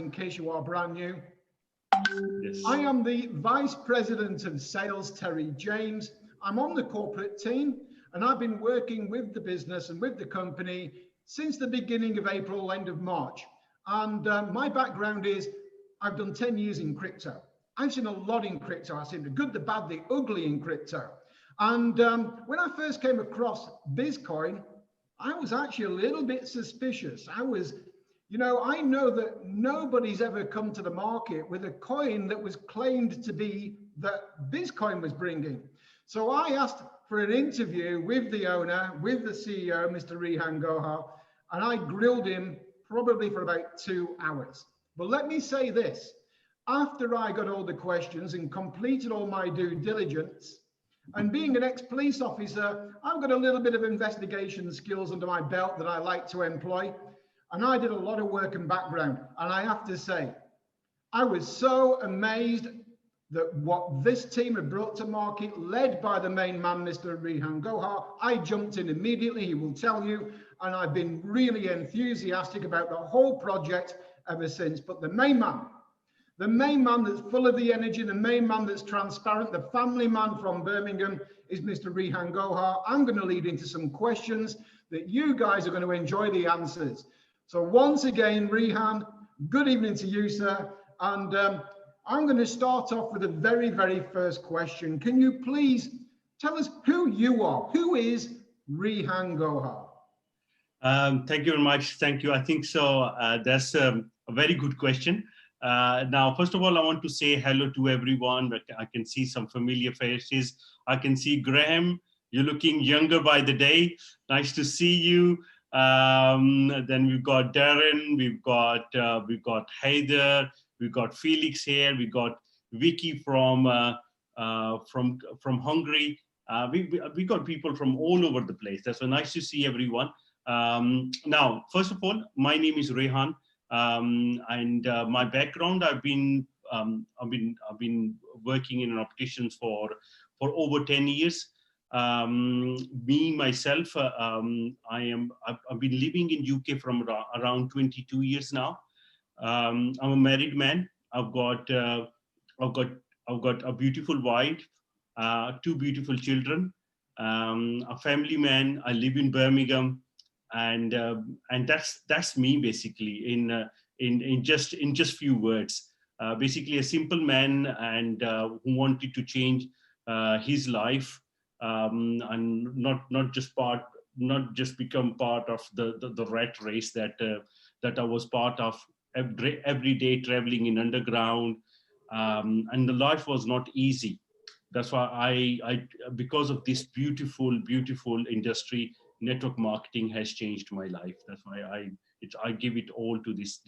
in case you are brand new. Yes. I am the Vice President of Sales, Terry James. I'm on the corporate team, and I've been working with the business and with the company since the beginning of April, end of March. And my background is I've done 10 years in crypto. I've seen a lot in crypto. I've seen the good, the bad, the ugly in crypto. And when I first came across BizzCoin, I was actually a little bit suspicious. I know that nobody's ever come to the market with a coin that was claimed to be that BizzCoin was bringing. So I asked for an interview with the owner, with the CEO, Mr. Rehan Gohar, and I grilled him probably for about 2 hours. But let me say this, after I got all the questions and completed all my due diligence, and being an ex-police officer, I've got a little bit of investigation skills under my belt that I like to employ. And I did a lot of work and background. And I have to say, I was so amazed that what this team had brought to market, led by the main man, Mr. Rehan Gohar, I jumped in immediately, he will tell you. And I've been really enthusiastic about the whole project ever since. But the main man that's full of the energy, the main man that's transparent, the family man from Birmingham is Mr. Rehan Gohar. I'm going to lead into some questions that you guys are going to enjoy the answers. So once again, Rehan, good evening to you, sir. And I'm going to start off with the very, very first question. Can you please tell us who you are? Who is Rehan Gohar? Thank you very much. Thank you. I think so. That's a very good question. Now, first of all, I want to say hello to everyone. I can see some familiar faces. I can see Graham. You're looking younger by the day. Nice to see you. Then we've got Darren. We've got Haider. We've got Felix here. We've got Vicky from Hungary. We got people from all over the place. That's so nice to see everyone. Now, first of all, my name is Rehan. And my background, I've been working in operations for over 10 years. Me myself, I've been living in UK from around 22 years now. I'm a married man. I've got a beautiful wife, 2 beautiful children, a family man. I live in Birmingham. And that's me basically in just few words. Basically a simple man and who wanted to change his life and not just become part of the rat race that I was part of every day, traveling in underground, and the life was not easy. That's why I because of this beautiful industry, network marketing has changed my life. That's why I give it all to this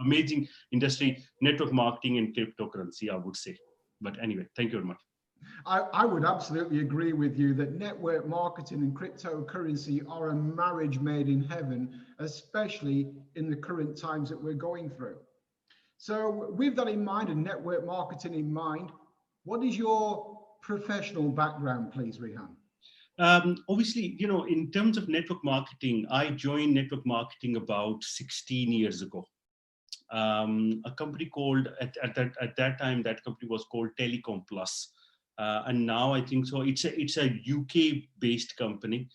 amazing industry, network marketing and cryptocurrency, I would say. But anyway, thank you very much. I would absolutely agree with you that network marketing and cryptocurrency are a marriage made in heaven, especially in the current times that we're going through. So with that in mind and network marketing in mind, what is your professional background, please, Rehan? Obviously, in terms of network marketing, I joined network marketing about 16 years ago. A company called, at that time, that company was called Telecom Plus. And now I think so, it's a UK-based company,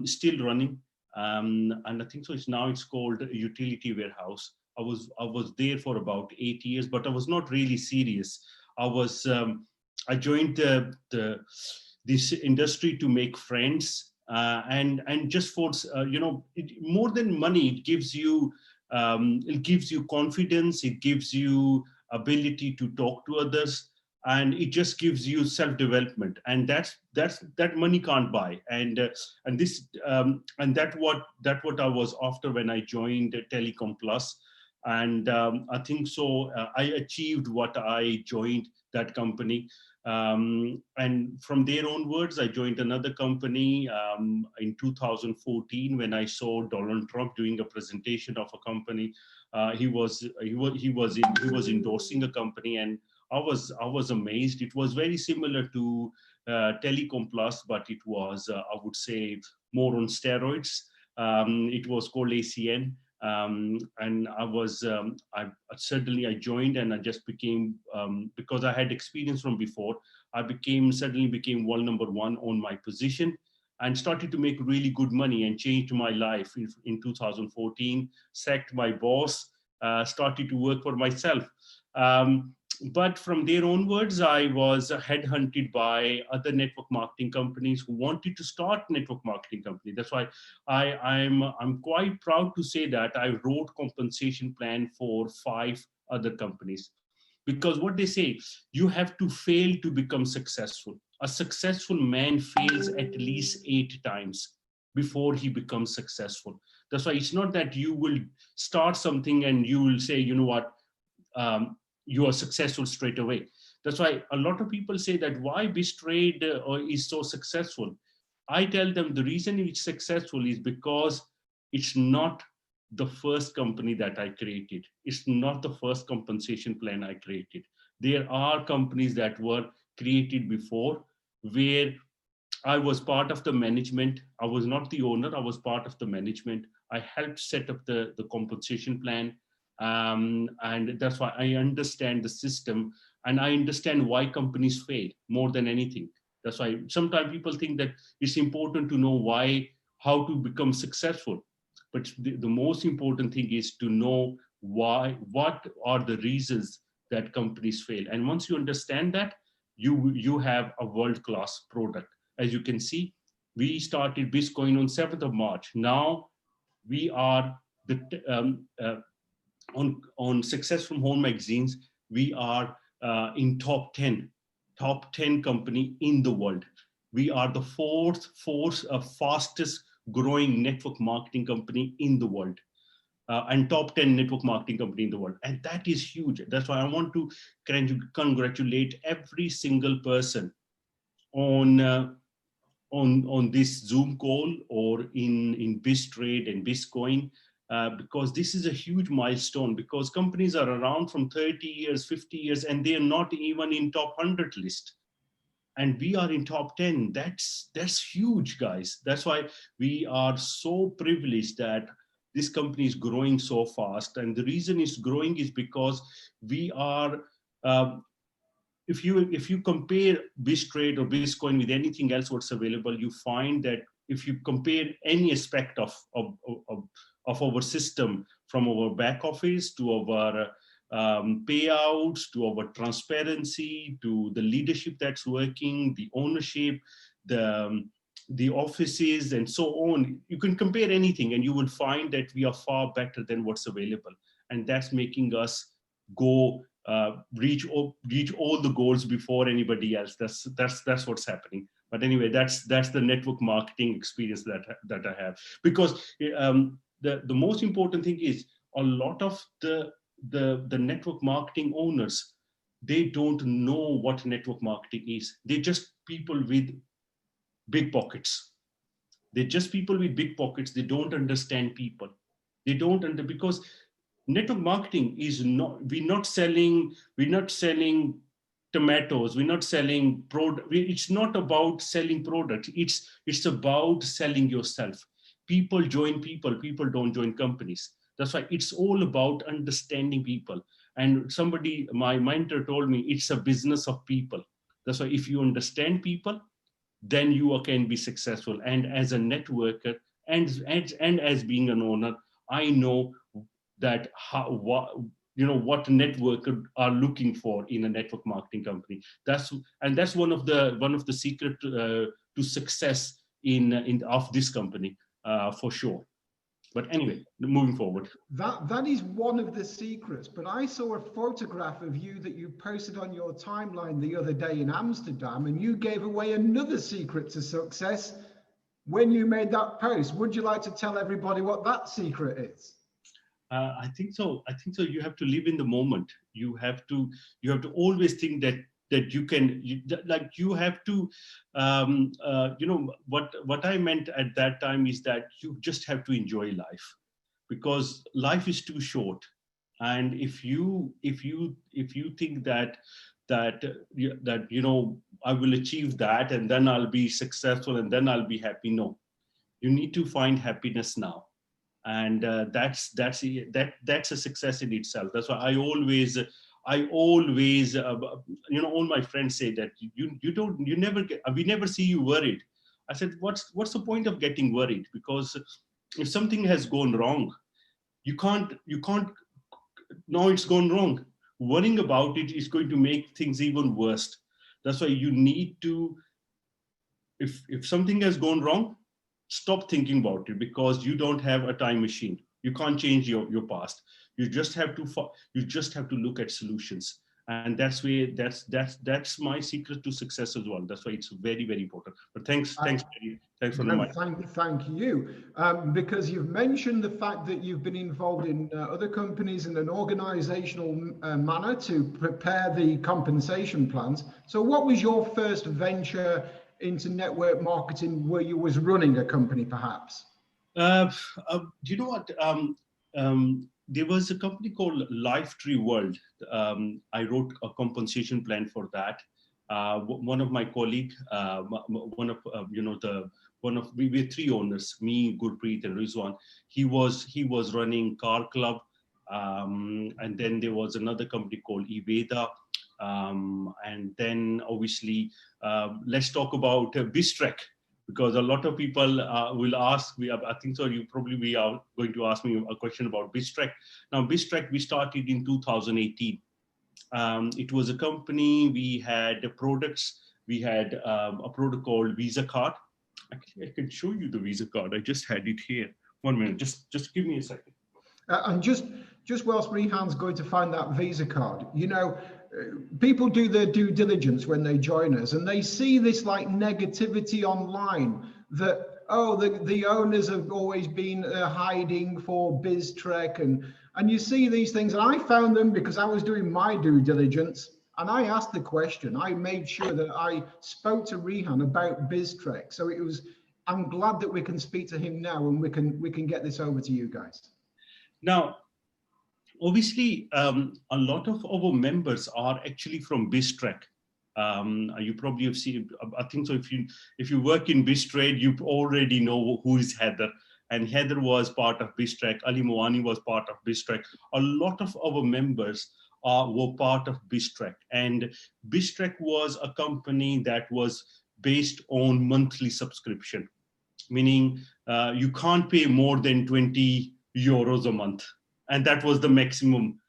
still running. And I think so, it's called Utility Warehouse. I was there for about 8 years, but I was not really serious. I joined this industry to make friends, and just for more than money, it gives you confidence, it gives you ability to talk to others, and it just gives you self-development, and that money can't buy. And that what I was after when I joined Telecom Plus. And I think so I achieved what I joined that company. And from there onwards, I joined another company in 2014 when I saw Donald Trump doing a presentation of a company. He was endorsing a company, and I was amazed. It was very similar to Telecom Plus, but it was I would say more on steroids. It was called ACN. And I joined, and I just became, because I had experience from before, I suddenly became world number one on my position, and started to make really good money, and changed my life in 2014, sacked my boss, started to work for myself. But from there onwards, I was headhunted by other network marketing companies who wanted to start network marketing company. That's why I'm quite proud to say that I wrote compensation plan for 5 other companies. Because what they say, you have to fail to become successful. A successful man fails at least 8 times before he becomes successful. That's why it's not that you will start something and you will say, you know what, you are successful straight away. That's why a lot of people say that why BizzTrade is so successful. I tell them the reason it's successful is because it's not the first company that I created. It's not the first compensation plan I created. There are companies that were created before, where I was part of the management. I was not the owner. I was part of the management. I helped set up the compensation plan. And that's why I understand the system, and I understand why companies fail more than anything. That's why sometimes people think that it's important to know how to become successful. But the most important thing is to know what are the reasons that companies fail. And once you understand that, you have a world-class product. As you can see, we started BizzCoin on 7th of March. Now we are on Success from Home magazines, we are in top 10 company in the world. We are the fourth fastest growing network marketing company in the world. And top 10 network marketing company in the world. And that is huge. That's why I want to congratulate every single person on this Zoom call or in BizzTrade and BizzCoin, because this is a huge milestone, because companies are around from 30 years, 50 years, and they are not even in top 100 list. And we are in top 10. That's huge, guys. That's why we are so privileged that this company is growing so fast. And the reason it's growing is because we are, if you compare BizzTrade or BizzCoin with anything else what's available, you find that if you compare any aspect of our system, from our back office to our payouts, to our transparency, to the leadership that's working, the ownership, the offices, and so on, you can compare anything and you will find that we are far better than what's available. And that's making us go reach all the goals before anybody else. That's what's happening. But anyway, that's the network marketing experience that I have. Because the most important thing is, a lot of the network marketing owners, they don't know what network marketing is. They're just people with big pockets. They're just people with big pockets. They don't understand people. They don't because network marketing is not, we're not selling tomatoes, we're not selling product. It's not about selling products. It's about selling yourself. People join people don't join companies. That's why it's all about understanding people. And my mentor told me, it's a business of people. That's why if you understand people, then you can be successful. And as a networker and as being an owner, I know that what networkers are looking for in a network marketing company. That's one of the secret to success of this company, for sure. But anyway, moving forward. That is one of the secrets. But I saw a photograph of you that you posted on your timeline the other day in Amsterdam, and you gave away another secret to success when you made that post. Would you like to tell everybody what that secret is? I think so. You have to live in the moment. You have to always think that you can, you have to, what I meant at that time is that you just have to enjoy life, because life is too short. And if you think that I will achieve that and then I'll be successful and then I'll be happy. No, you need to find happiness now. and that's a success in itself. That's why I always all my friends say that you never get, we never see you worried. I said, what's the point of getting worried? Because if something has gone wrong, you can't now it's gone wrong. Worrying about it is going to make things even worse. That's why you need to, if something has gone wrong, stop thinking about it, because you don't have a time machine. You can't change your past. You just have to look at solutions, and that's my secret to success as well. That's why it's very, very important. But thanks for the No, mic. thank you. Because you've mentioned the fact that you've been involved in other companies in an organizational manner to prepare the compensation plans. So what was your first venture into network marketing where you was running a company, perhaps? You know what? There was a company called Lifetree World. I wrote a compensation plan for that. One of my colleague, we were three owners, me, Gurpreet, and Rizwan. He was running Car Club, and then there was another company called Eveda, and then obviously let's talk about BizzTrek, because a lot of people will ask me. I think so. We are going to ask me a question about BizzTrek. Now, BizzTrek we started in 2018. It was a company. We had products. We had a product called Visa Card. Actually, I can show you the Visa Card. I just had it here. 1 minute. Just give me a second. And just whilst Rehan's going to find that Visa card, people do their due diligence when they join us, and they see this like negativity online that, oh, the owners have always been hiding for BizzTrek, and you see these things. And I found them because I was doing my due diligence, and I asked the question. I made sure that I spoke to Rehan about BizzTrek. So I'm glad that we can speak to him now, and we can get this over to you guys. Now, obviously, a lot of our members are actually from BizzTrek. You probably have seen, I think so. If you work in BizzTrade, you already know who is Heather. And Heather was part of BizzTrek. Ali Moani was part of BizzTrek. A lot of our members were part of BizzTrek. And BizzTrek was a company that was based on monthly subscription, meaning you can't pay more than 20 euros a month, and that was the maximum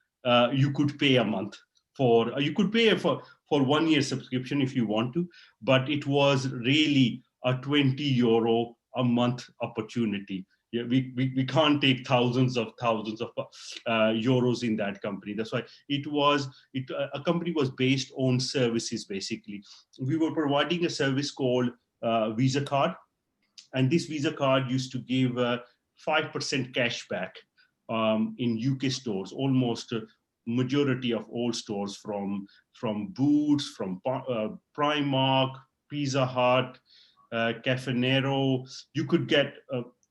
you could pay a month for. You could pay for 1 year subscription if you want to, but it was really a 20 euro a month opportunity. Yeah, we can't take thousands of euros in that company. That's why a company was based on services. Basically, we were providing a service called Visa Card, and this Visa Card used to give 5% cash back in UK stores. Almost majority of all stores, from Boots, from Primark, Pizza Hut, Cafe Nero, you could get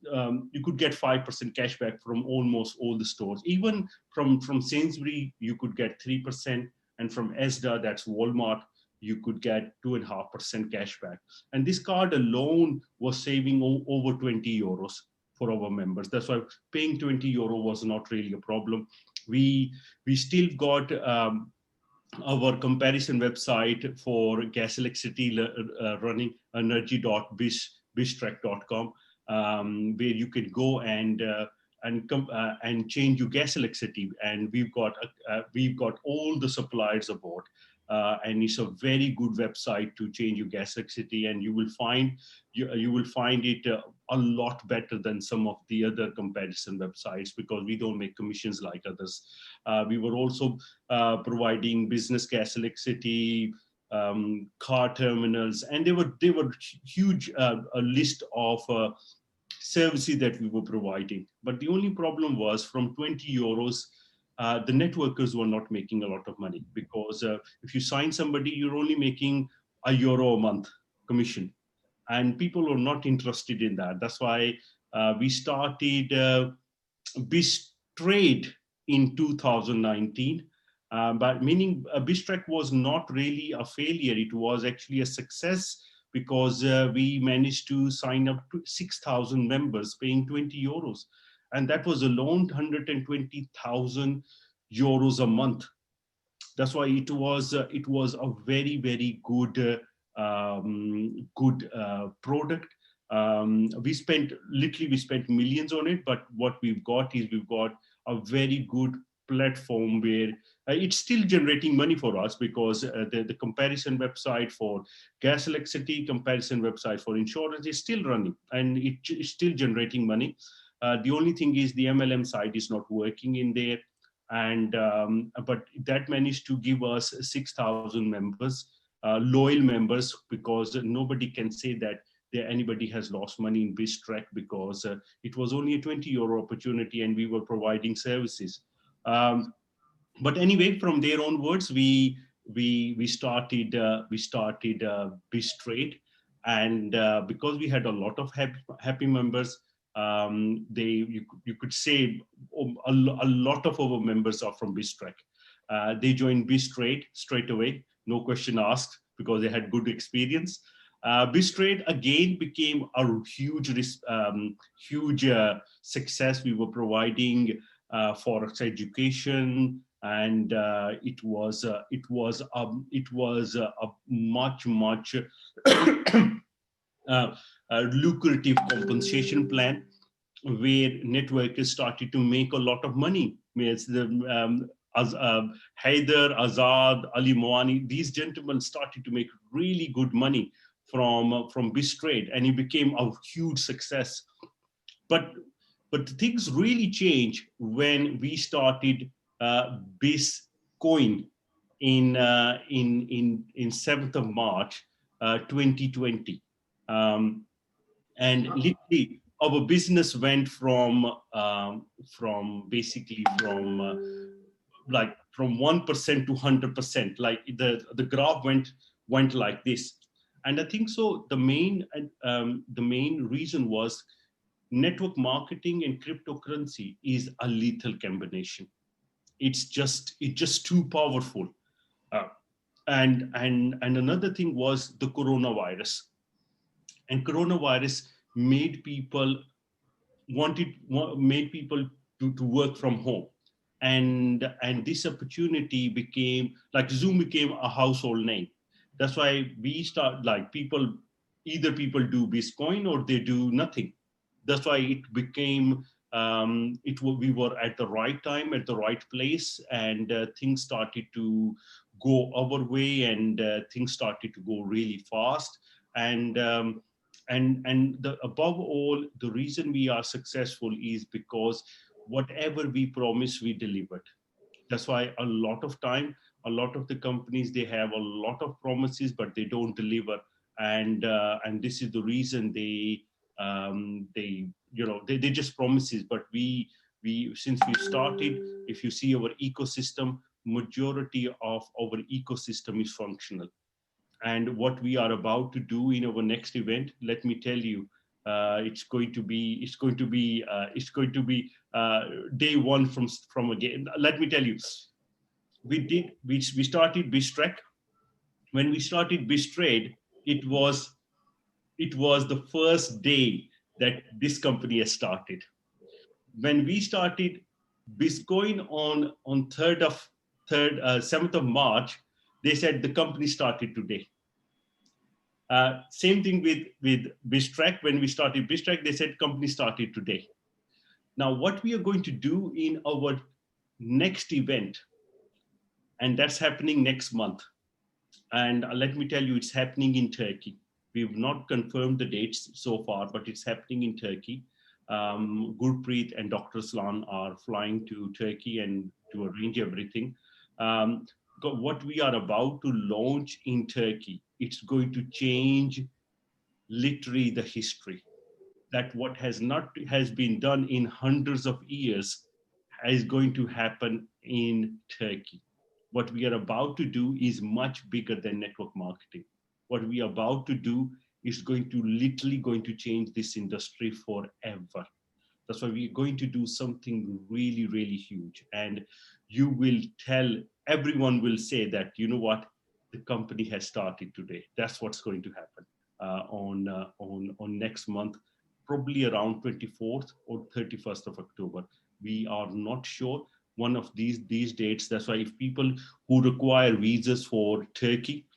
5% cash back from almost all the stores. Even from Sainsbury, you could get 3%, and from ESDA, that's Walmart, you could get 2.5% cash back. And this card alone was saving over 20 euros for our members. That's why paying 20 euro was not really a problem. We still got our comparison website for gas electricity running, energy.biztrek.com, where you can go and change your gas electricity. And we've got all the suppliers aboard. And it's a very good website to change your gas electricity, and you will find it a lot better than some of the other comparison websites, because we don't make commissions like others. We were also providing business gas electricity, car terminals, and they were huge a list of services that we were providing. But the only problem was, from 20 euros. The networkers were not making a lot of money, because if you sign somebody, you're only making €1 a month commission, and people are not interested in that. That's why we started BizzTrade in 2019. But meaning BizzTrek was not really a failure. It was actually a success, because we managed to sign up to 6,000 members paying 20 euros. and that was alone 120,000 euros a month. That's why it was a very, very good product. We spent millions on it, but what we've got a very good platform where it's still generating money for us, because the comparison website for gas, electricity, comparison website for insurance is still running, and it's still generating money. The only thing is the MLM side is not working in there, and but that managed to give us 6,000 members, loyal members, because nobody can say that anybody has lost money in BizzTrek, because it was only a 20 euro opportunity and we were providing services. But anyway, from there onwards, we started BizzTrade, and because we had a lot of happy members, you could say a lot of our members are from BizzTrek. They joined BizzTrade straight away, no question asked, because they had good experience. BizzTrade again became a huge success. We were providing forex education, and it was a much lucrative compensation plan, where networkers started to make a lot of money. Haider, Azad, Ali Moani, these gentlemen started to make really good money from BizzTrade, and it became a huge success. But things really changed when we started BizzCoin in 7th of March 2020, and literally our business went from 1% to 100%. Like the graph went like this. And I think so the main reason was network marketing and cryptocurrency is a lethal combination. It's just too powerful. And another thing was the coronavirus. And coronavirus made people to work from home. And this opportunity became, like, Zoom became a household name. That's why we start, like, either people do BizzCoin or they do nothing. That's why it became, we were at the right time, at the right place, and things started to go our way, and things started to go really fast. And above all, the reason we are successful is because whatever we promise, we delivered. That's why a lot of time, a lot of the companies, they have a lot of promises, but they don't deliver. And this is the reason they just promises. But we since we started, if you see our ecosystem, majority of our ecosystem is functional. And what we are about to do in our next event, let me tell you, it's going to be day one from again. Let me tell you, we started BizzTrek. When we started BizzTrade, it was the first day that this company has started. When we started BizzCoin on 7th of March, they said the company started today. Same thing with BizzTrek. When we started BizzTrek, they said company started today. Now, what we are going to do in our next event, and that's happening next month. And let me tell you, it's happening in Turkey. We've not confirmed the dates so far, but it's happening in Turkey. Gurpreet and Dr. Slan are flying to Turkey and to arrange everything. What we are about to launch in Turkey, it's going to change literally the history. That what has been done in hundreds of years is going to happen in Turkey. What we are about to do is much bigger than network marketing. What we are about to do is literally going to change this industry forever. That's why we're going to do something really, really huge. And you will everyone will say that, you know what, the company has started today. That's what's going to happen on next month. probably around 24th or 31st of October. We are not sure. One of these dates. That's why if people who require visas for Turkey,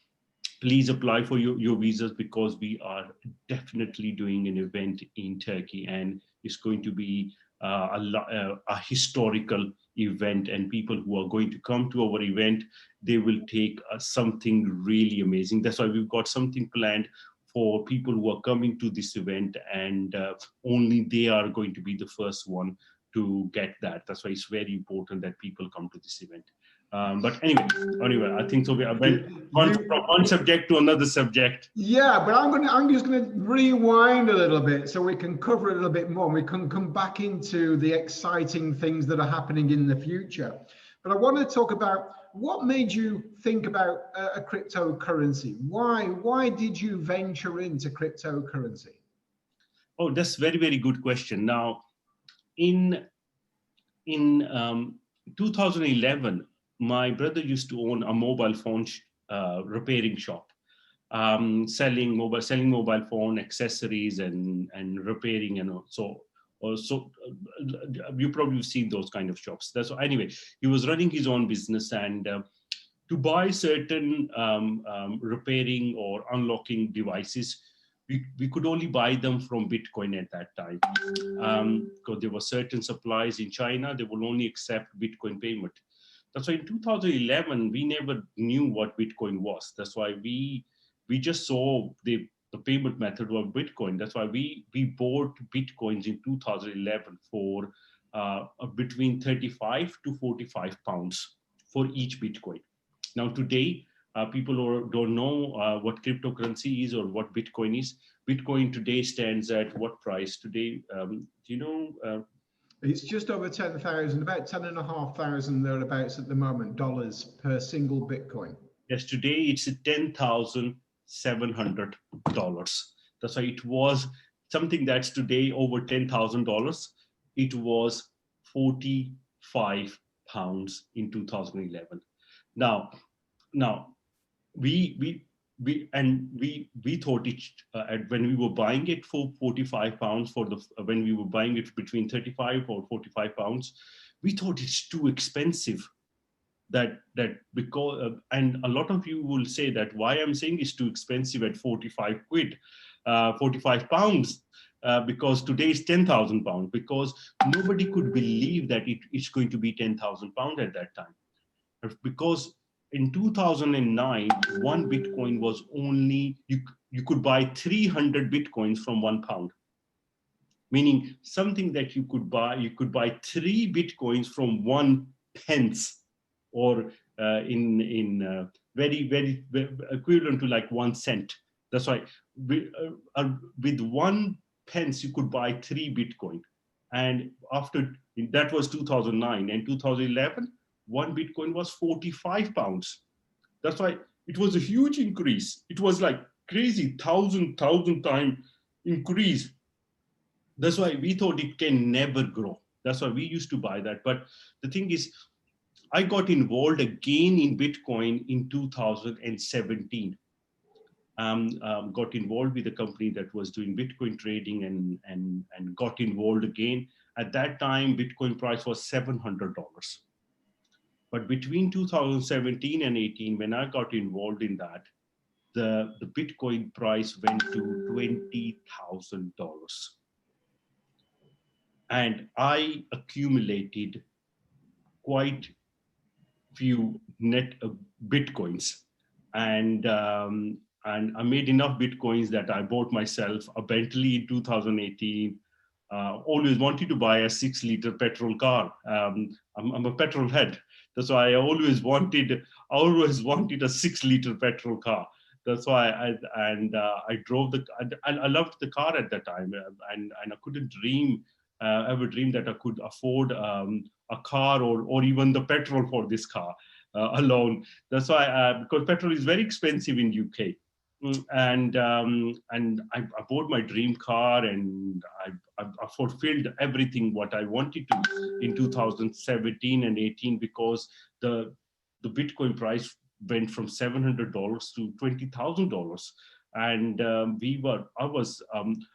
please apply for your visas, because we are definitely doing an event in Turkey, and it's going to be a historical event, and people who are going to come to our event, they will take something really amazing. That's why we've got something planned for people who are coming to this event, and only they are going to be the first one to get that. That's why it's very important that people come to this event. But anyway, I think so. We went from one subject to another subject. Yeah, but I'm just gonna rewind a little bit so we can cover it a little bit more. And we can come back into the exciting things that are happening in the future. But I want to talk about what made you think about a cryptocurrency. Why did you venture into cryptocurrency? Oh, that's very, very good question. Now, in 2011, my brother used to own a mobile phone repairing shop, selling mobile phone accessories and repairing, so you probably have seen those kind of shops. That's anyway. He was running his own business, and to buy certain repairing or unlocking devices, we could only buy them from Bitcoin at that time, because there were certain supplies in China, they will only accept Bitcoin payment. That's why in 2011, we never knew what Bitcoin was. That's why we just saw the payment method of Bitcoin. That's why we bought Bitcoins in 2011 for between 35 to 45 pounds for each Bitcoin. Now today, people who don't know what cryptocurrency is or what Bitcoin is. Bitcoin today stands at what price today? Do you know? It's just over 10,000, about 10,500 thereabouts at the moment, dollars per single Bitcoin. Yes, today it's $10,700. That's why it was something that's today over $10,000. It was 45 pounds in 2011. Now we thought it when we were buying it for 45 pounds when we were buying it between 35 or 45 pounds, we thought it's too expensive. That because and a lot of you will say that why I'm saying it's too expensive at 45 quid, 45 pounds. Because today is 10,000 pounds, because nobody could believe that it's going to be 10,000 pounds at that time. Because in 2009, one Bitcoin was only, you could buy 300 Bitcoins from £1, meaning something that you could buy 3 Bitcoins from 1 pence, or in very, very equivalent to like 1 cent. That's why with 1 pence, you could buy 3 Bitcoin. And after that was 2009, and 2011, 1 Bitcoin was 45 pounds. That's why it was a huge increase. It was like crazy, thousand time increase. That's why we thought it can never grow. That's why we used to buy that. But the thing is, I got involved again in Bitcoin in 2017. Got involved with a company that was doing Bitcoin trading and got involved again. At that time, Bitcoin price was $700. But between 2017 and 18, when I got involved in that, the Bitcoin price went to $20,000. And I accumulated quite few net Bitcoins. And I made enough Bitcoins that I bought myself a Bentley in 2018. Always wanted to buy a 6-liter petrol car. I'm a petrol head. That's why I always wanted a 6-liter petrol car. That's why I drove I loved the car at that time, and I couldn't ever dream that I could afford a car or even the petrol for this car alone. That's why because petrol is very expensive in UK. And I bought my dream car, and I fulfilled everything what I wanted to in 2017 and 18, because the Bitcoin price went from $700 to $20,000, and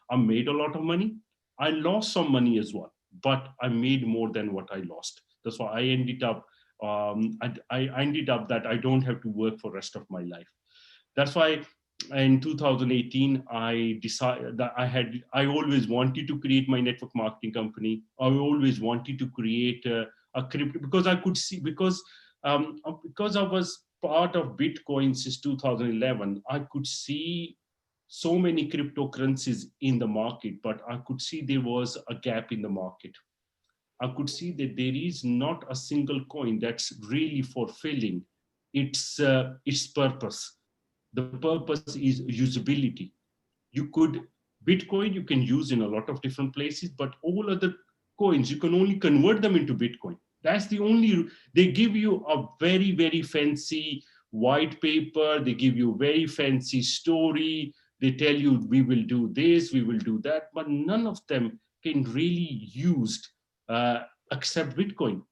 I made a lot of money. I lost some money as well, but I made more than what I lost. That's why I ended up, I ended up that I don't have to work for the rest of my life. That's why in 2018, I decided that I always wanted to create my network marketing company. I always wanted to create a crypto, because I could see, because I was part of Bitcoin since 2011, I could see so many cryptocurrencies in the market, but I could see there was a gap in the market. I could see that there is not a single coin that's really fulfilling its purpose. The purpose is usability. You could, Bitcoin you can use in a lot of different places, but all other coins you can only convert them into Bitcoin. That's the only, they give you a very, very fancy white paper, they give you very fancy story, they tell you we will do this, we will do that, but none of them can really used except Bitcoin.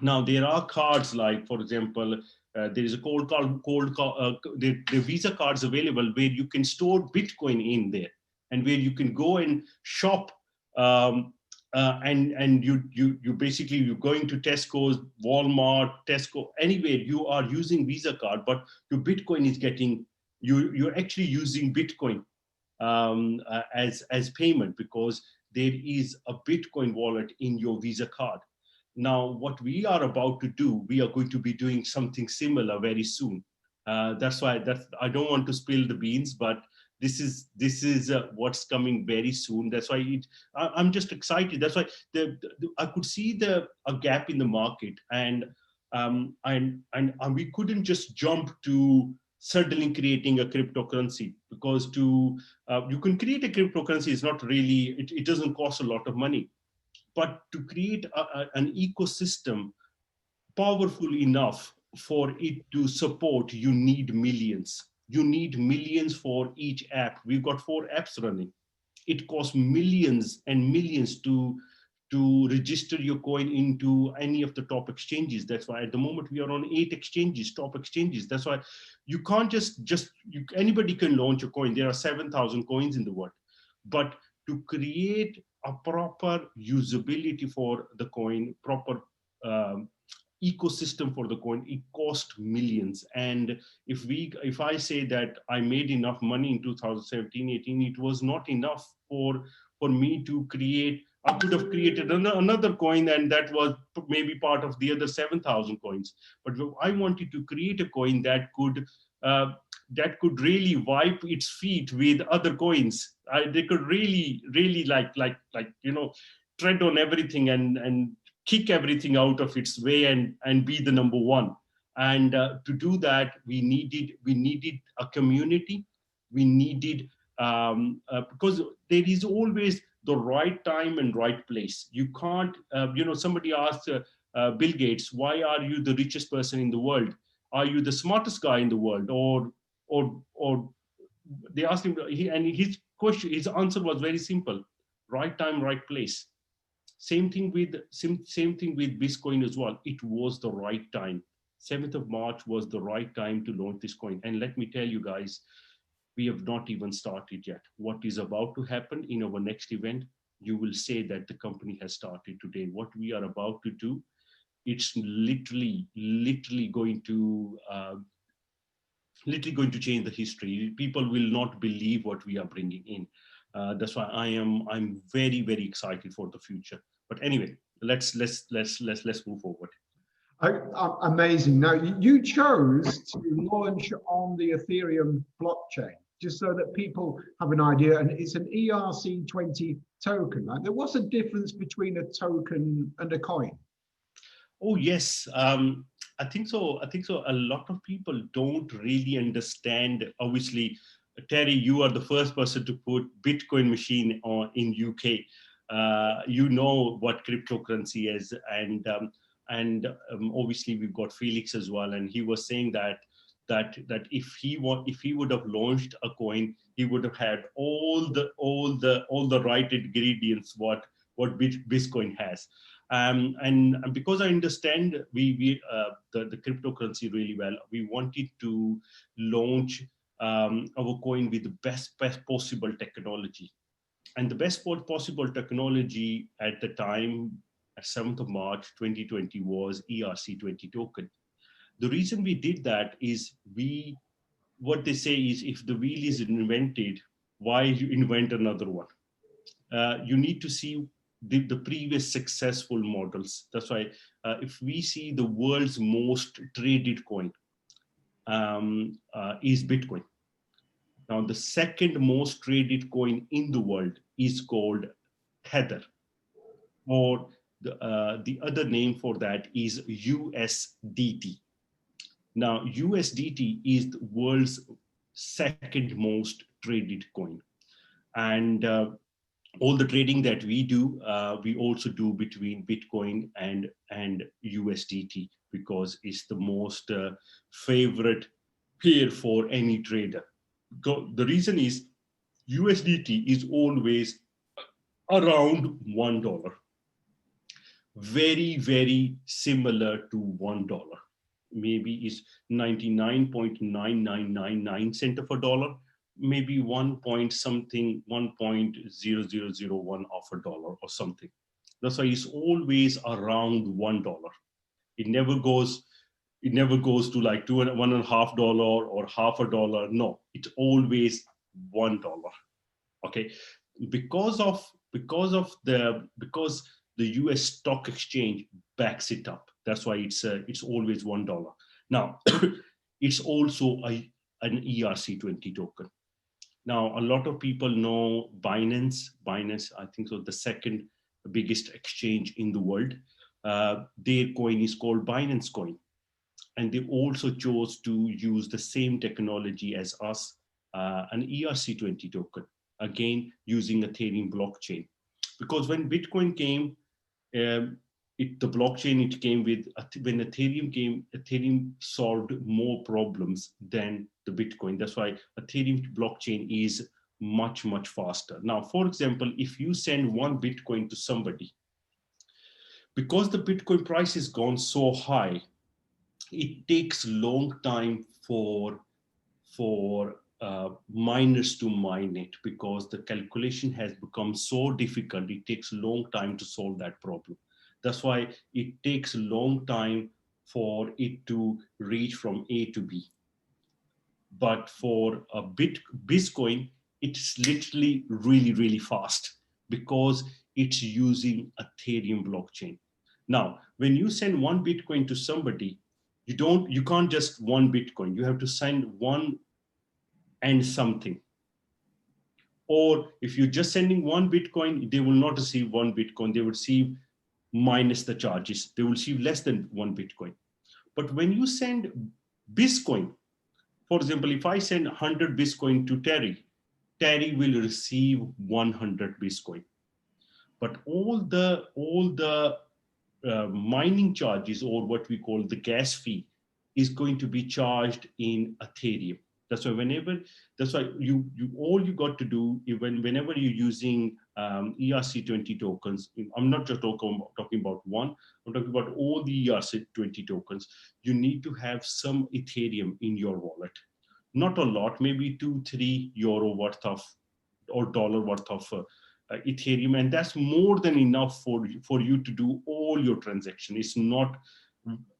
Now there are cards like, for example, there is a the Visa cards available where you can store Bitcoin in there, and where you can go and shop, and you basically, you're going to Tesco's, Walmart, Tesco, anywhere you are using Visa card, but your Bitcoin is getting, you're actually using Bitcoin as payment, because there is a Bitcoin wallet in your Visa card. Now, what we are about to do, we are going to be doing something similar very soon. That's why I don't want to spill the beans, but this is what's coming very soon. That's why I'm just excited. That's why I could see a gap in the market, and we couldn't just jump to suddenly creating a cryptocurrency, because you can create a cryptocurrency is not really, it doesn't cost a lot of money. But to create an ecosystem powerful enough for it to support, you need millions. You need millions for each app. We've got 4 apps running. It costs millions and millions to register your coin into any of the top exchanges. That's why at the moment we are on 8 exchanges, top exchanges. That's why you can't anybody can launch a coin. There are 7,000 coins in the world, but to create a proper usability for the coin, proper ecosystem for the coin, it cost millions. And if I say that I made enough money in 2017-18, it was not enough for me to create. I could have created another coin, and that was maybe part of the other 7,000 coins. But I wanted to create a coin that could really wipe its feet with other coins. They could really like tread on everything and kick everything out of its way and be the number one. And to do that, we needed a community. We needed because there is always the right time and right place. You can't, somebody asked Bill Gates, why are you the richest person in the world? Are you the smartest guy in the world? Or they asked him, his answer was very simple: right time, right place. Same thing with BizzCoin as well. It was the right time. 7th of March was the right time to launch this coin. And let me tell you guys, we have not even started yet. What is about to happen in our next event, you will say that the company has started today. What we are about to do, it's literally going to change the history. People will not believe what we are bringing in. That's why I'm very, very excited for the future. But anyway, let's move forward. Amazing. Now, you chose to launch on the Ethereum blockchain, just so that people have an idea. And it's an ERC20 token. Right? What's the difference between a token and a coin? Oh, yes. I think so. A lot of people don't really understand. Obviously, Terry, you are the first person to put Bitcoin machine in UK. You know what cryptocurrency is, and obviously we've got Felix as well, and he was saying that if he would have launched a coin, he would have had all the right ingredients what BizzCoin has. And because I understand the cryptocurrency really well, we wanted to launch our coin with the best possible technology. And the best possible technology at the time, at 7th of March 2020, was ERC20 token. The reason we did that is what they say is, if the wheel is invented, why you invent another one? You need to see the previous successful models. That's why if we see the world's most traded coin is Bitcoin. Now, the second most traded coin in the world is called Tether, or the other name for that is USDT. Now, USDT is the world's second most traded coin. And all the trading that we do, we also do between Bitcoin and USDT, because it's the most favorite pair for any trader. The reason is USDT is always around $1. Very, very similar to $1. Maybe is 99.9999 cent of a dollar, maybe 1.0001 of a dollar or something. That's why it's always around $1. It never goes to like $1.50 or half a dollar. No, it's always $1. Okay, because the US stock exchange backs it up. That's why it's always $1. Now, it's also an ERC20 token. Now, a lot of people know Binance. Binance, I think so, the second biggest exchange in the world. Their coin is called Binance Coin. And they also chose to use the same technology as us, an ERC20 token, again, using Ethereum blockchain. Because when Bitcoin came, the blockchain it came with, when Ethereum came, Ethereum solved more problems than the Bitcoin. That's why Ethereum blockchain is much, much faster. Now, for example, if you send one Bitcoin to somebody, because the Bitcoin price has gone so high, it takes a long time for miners to mine it, because the calculation has become so difficult. It takes a long time to solve that problem. That's why it takes a long time for it to reach from A to B. But for a BizzCoin, it's literally really, really fast, because it's using Ethereum blockchain. Now, when you send one Bitcoin to somebody, you can't just one Bitcoin. You have to send one and something. Or if you're just sending one Bitcoin, they will not receive one Bitcoin. They will receive minus the charges. They will receive less than one Bitcoin. But when you send BizzCoin, for example, if I send 100 BizzCoin to Terry will receive 100 BizzCoin. But all the mining charges, or what we call the gas fee, is going to be charged in Ethereum. That's why all you got to do, whenever you're using ERC20 tokens, I'm not just talking about one, I'm talking about all the ERC20 tokens, you need to have some Ethereum in your wallet. Not a lot, maybe 2-3 euro worth of, or dollar worth of Ethereum, and that's more than enough for you to do all your transactions. It's not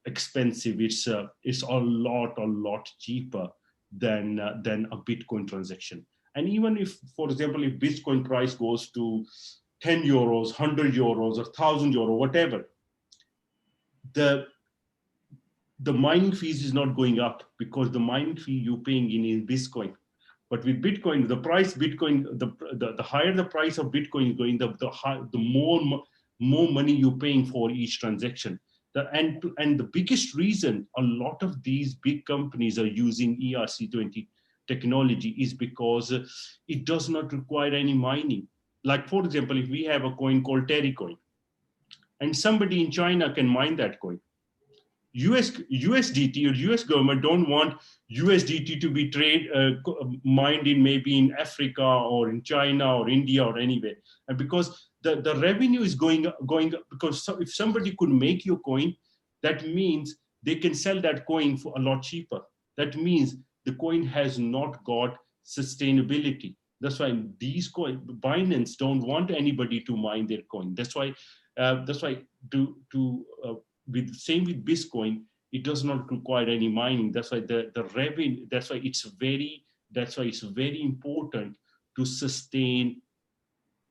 expensive. It's a lot cheaper than a Bitcoin transaction. And even if, for example, if Bitcoin price goes to 10 euros, 100 euros, or 1,000 euro, whatever, the mining fees is not going up, because the mining fee you're paying in Bitcoin. But with Bitcoin, the higher the price of Bitcoin is going, the more money you're paying for each transaction. And the biggest reason a lot of these big companies are using ERC20 technology is because it does not require any mining. Like, for example, if we have a coin called Terry coin, and somebody in China can mine that coin, USDT or US government don't want USDT to be mined in maybe in Africa or in China or India or anywhere. And because the revenue is going up, because if somebody could make your coin, that means they can sell that coin for a lot cheaper. That means the coin has not got sustainability. That's why these coin Binance don't want anybody to mine their coin. That's why with same with BizzCoin, it does not require any mining. That's why the revenue. That's why it's very important to sustain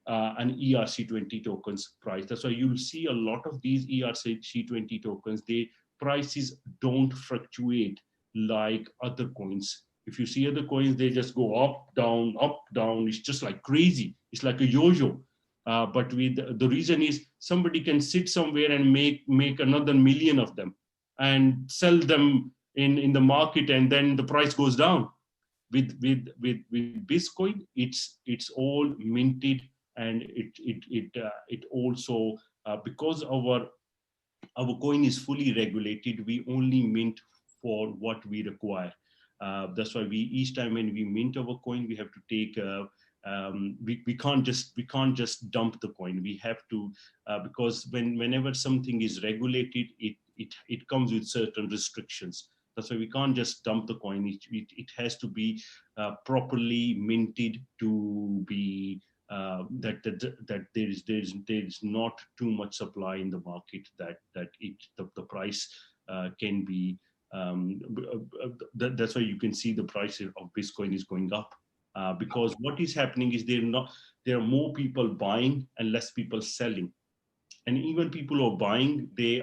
an ERC20 tokens price. That's why you'll see a lot of these ERC20 tokens. They prices don't fluctuate like other coins. If you see other coins, they just go up, down, up, down. It's just like crazy. It's like a yo-yo. But with the reason is somebody can sit somewhere and make another million of them and sell them in the market, and then the price goes down. With BizzCoin, it's all minted, and it also because our coin is fully regulated, we only mint for what we require. That's why each time when we mint our coin, we have to take we can't just dump the coin. We have to because whenever something is regulated, it comes with certain restrictions. That's why we can't just dump the coin. It has to be properly minted to be that there is not too much supply in the market that the price can be. That's why you can see the price of BizzCoin is going up because what is happening is there are more people buying and less people selling, and even people who are buying, they're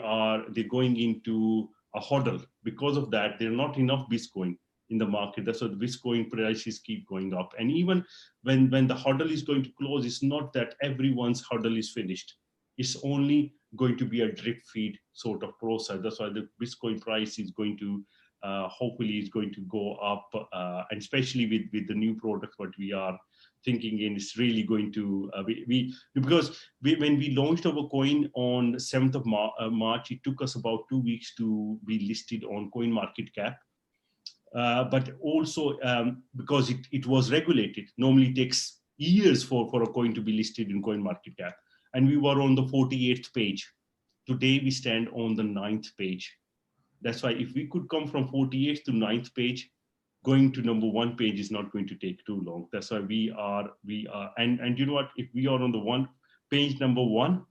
going into a hodl. Because of that, there are not enough BizzCoin in the market. That's why the BizzCoin prices keep going up. And even when the hodl is going to close, it's not that everyone's hodl is finished. It's only going to be a drip feed sort of process. That's why the BizzCoin price is going to hopefully is going to go up, and especially with the new products what we are thinking in, it's really going to because when we launched our coin on 7th of March, it took us about 2 weeks to be listed on CoinMarketCap. But also because it was regulated. Normally it takes years for a coin to be listed in CoinMarketCap, and we were on the 48th page. Today we stand on the 9th page. That's why if we could come from 48th to 9th page, going to number 1 page is not going to take too long. That's why we are, and you know what? If we are on the page number 1,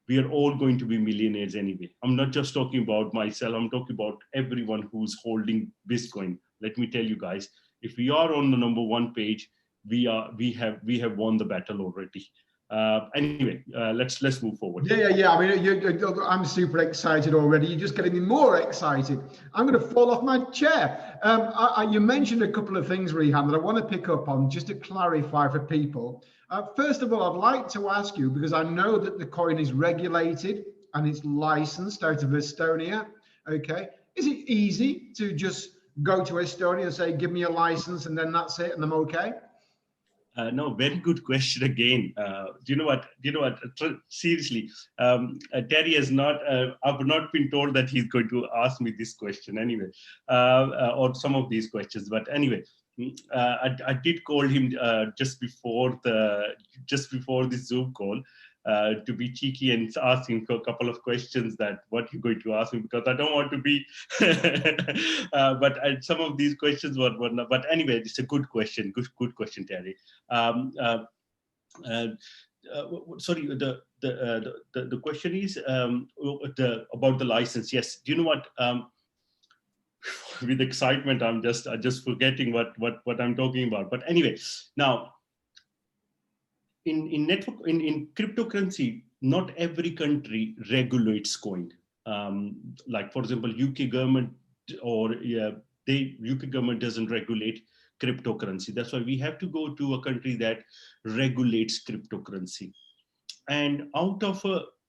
we are all going to be millionaires anyway. I'm not just talking about myself. I'm talking about everyone who's holding BizzCoin. Let me tell you guys, if we are on the number 1 page, we have won the battle already. Anyway, let's move forward. Yeah. I mean, I'm super excited already. You're just getting me more excited. I'm going to fall off my chair. You mentioned a couple of things, Rehan, that I want to pick up on just to clarify for people. First of all, I'd like to ask you, because I know that the coin is regulated and it's licensed out of Estonia. Okay, is it easy to just go to Estonia and say, "Give me a license," and then that's it, and I'm okay? No, very good question again. Do you know what? Seriously, Terry has not. I've not been told that he's going to ask me this question anyway, or some of these questions. But anyway, I did call him just before the Zoom call to be cheeky and ask him a couple of questions that what you're going to ask me, because I don't want to be. But some of these questions were not. But anyway, it's a good question. Good question, Terry. Sorry, the question is about the license. Yes. Do you know what? With excitement, I'm just forgetting what I'm talking about. But anyway, now in cryptocurrency, not every country regulates coin. Like for example, UK government UK government doesn't regulate cryptocurrency. That's why we have to go to a country that regulates cryptocurrency. And out of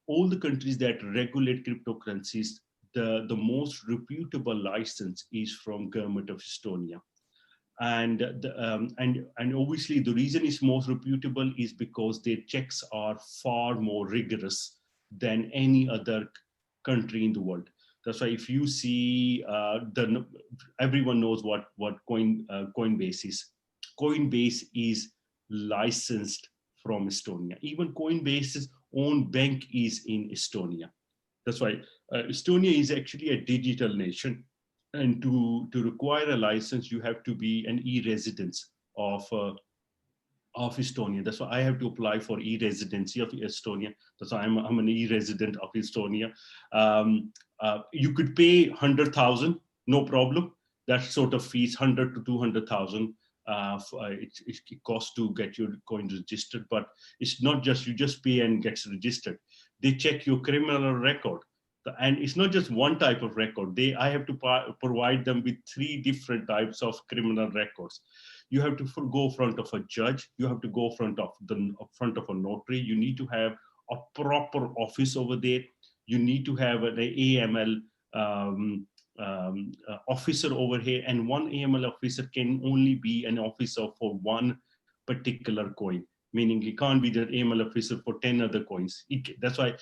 all the countries that regulate cryptocurrencies, the most reputable license is from government of Estonia. And obviously the reason it's most reputable is because their checks are far more rigorous than any other country in the world. That's why if you see everyone knows what Coinbase is. Coinbase is licensed from Estonia. Even Coinbase's own bank is in Estonia. That's why Estonia is actually a digital nation. And to require a license, you have to be an e-residence of of Estonia. That's why I have to apply for e-residency of Estonia. That's why I'm an e-resident of Estonia. You could pay 100,000, no problem. That sort of fees, 100 to 200,000. It costs to get your coin registered, but it's not just you just pay and gets registered. They check your criminal record, and it's not just one type of record. I have to provide them with 3 different types of criminal records. You have to go front of a judge. You have to go front of a notary. You need to have a proper office over there. You need to have an AML officer over here, and one AML officer can only be an officer for one particular coin, meaning it can't be the AML officer for 10 other coins. That's why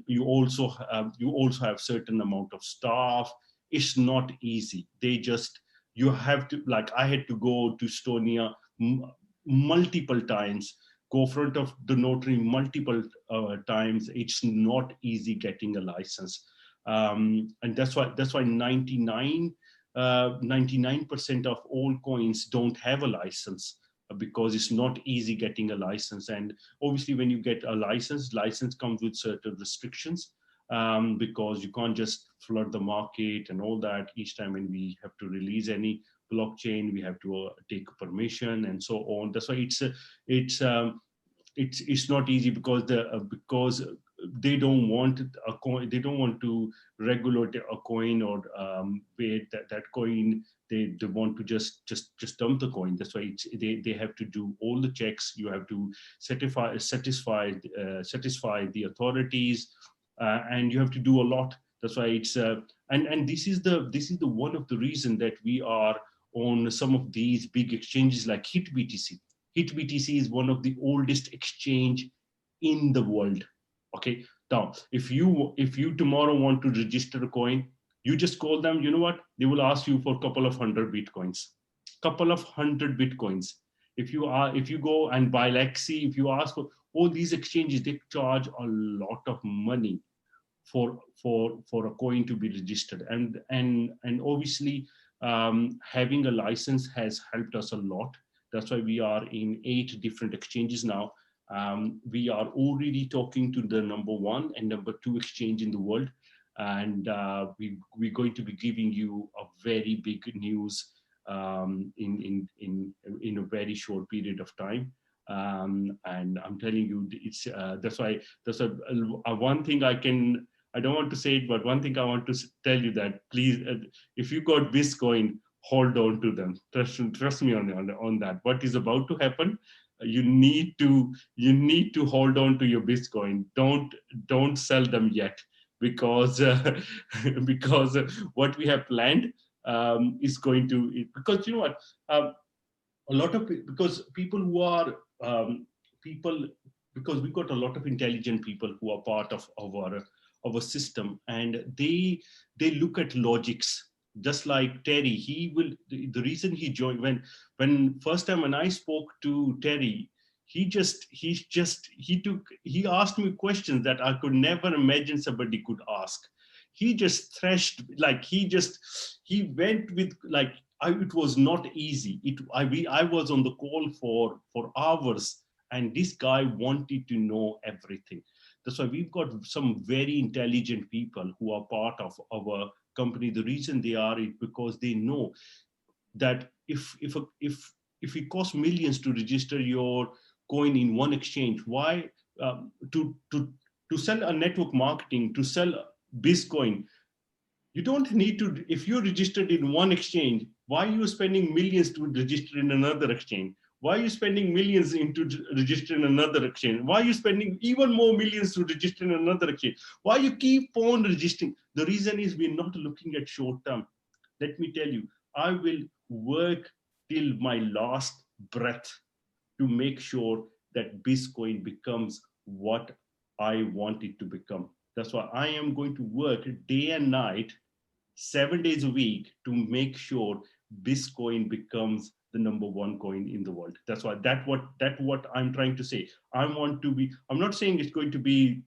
you also have certain amount of staff. It's not easy. You have to, like, I had to go to Estonia multiple times, go front of the notary multiple times. It's not easy getting a license. And that's why 99% of all coins don't have a license, because it's not easy getting a license. And obviously when you get a license comes with certain restrictions, because you can't just flood the market and all that. Each time when we have to release any blockchain, we have to take permission and so on. That's why it's not easy, because they don't want a coin. They don't want to regulate a coin, or wait that coin. They want to just dump the coin. That's why they have to do all the checks. You have to satisfy the authorities, and you have to do a lot. That's why it's and this is the one of the reason that we are on some of these big exchanges like HitBTC. HitBTC is one of the oldest exchange in the world. Okay, now if you tomorrow want to register a coin, you just call them. You know what? They will ask you for a couple of hundred bitcoins. If you go and buy Lexi, if you ask for all these exchanges, they charge a lot of money for a coin to be registered, and obviously having a license has helped us a lot. That's why we are in 8 different exchanges now. We are already talking to the number 1 and number 2 exchange in the world, and we're going to be giving you a very big news in a very short period of time. And I'm telling you, it's that's why one thing I don't want to say it, but one thing I want to tell you, that please, if you got BizzCoin, hold on to them. Trust me on that. What is about to happen? You need to hold on to your BizzCoin. Don't sell them yet, because because what we have planned is going to, because you know what, a lot of because people who are because we got a lot of intelligent people who are part of our system, and they look at logics. Just like Terry, the reason he joined, when first time when I spoke to Terry, he asked me questions that I could never imagine somebody could ask. He just thrashed, like he went with, like, it was not easy. I was on the call for hours, and this guy wanted to know everything. That's why we've got some very intelligent people who are part of our company. The reason they are is because they know that if it costs millions to register your coin in one exchange, why to sell a network marketing, to sell BizzCoin, you don't need to. If you're registered in one exchange, why are you spending millions to register in another exchange? Why are you spending millions into register in another exchange? Why are you spending even more millions to register in another exchange? Why you keep on registering? The reason is we're not looking at short term. Let me tell you, I will work till my last breath to make sure that BizzCoin becomes what I want it to become. That's why I am going to work day and night, 7 days a week, to make sure BizzCoin becomes the number 1 coin in the world. That's why what I'm trying to say. I'm not saying it's going to be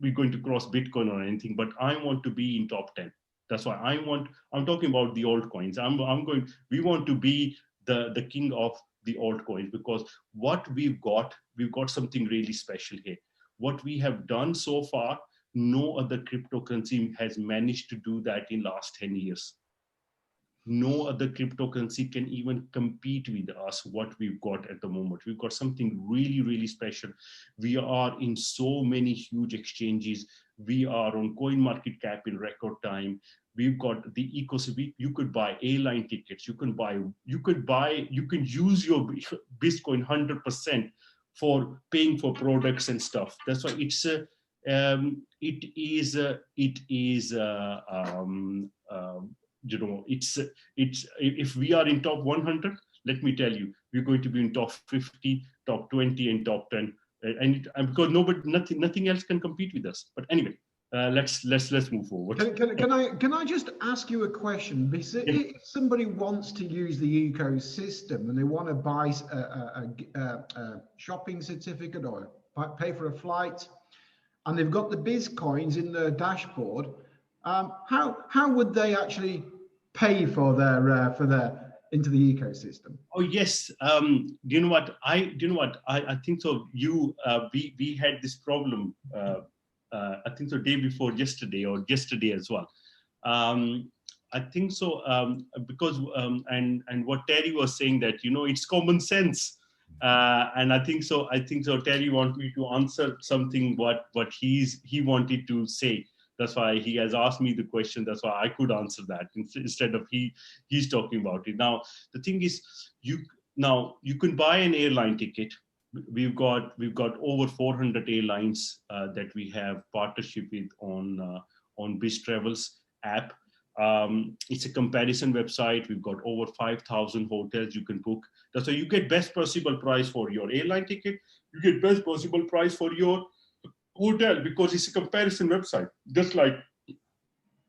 we're going to cross Bitcoin or anything, but I want to be in top 10. That's why I'm talking about the altcoins. We want to be the king of the altcoins, because what we've got something really special here. What we have done so far, no other cryptocurrency has managed to do that in last 10 years. No other cryptocurrency can even compete with us, what we've got at the moment. We've got something really, really special. We are in so many huge exchanges. We are on CoinMarketCap in record time. We've got the ecosystem. You could buy airline tickets. You can use your BizzCoin 100% for paying for products and stuff. That's why it's if we are in top 100, let me tell you, we're going to be in top 50, top 20, and top 10, and because nothing else can compete with us. But anyway, let's move forward. Can I just ask you a question? Because if somebody wants to use the ecosystem and they want to buy a shopping certificate or pay for a flight, and they've got the BizzCoins in their dashboard, how would they actually pay for their into the ecosystem? Oh yes, do you know what? I think so. We had this problem. I think so day before yesterday or yesterday as well. I think so because and what Terry was saying that it's common sense. And I think so. Terry wanted me to answer something what he wanted to say. That's why he has asked me the question. That's why I could answer that instead of he's talking about it. Now the thing is, you can buy an airline ticket. We've got over 400 airlines that we have partnership with on BizzTravel's app. It's a comparison website. We've got over 5,000 hotels you can book. That's why you get best possible price for your airline ticket. You get best possible price for your hotel, because it's a comparison website, just like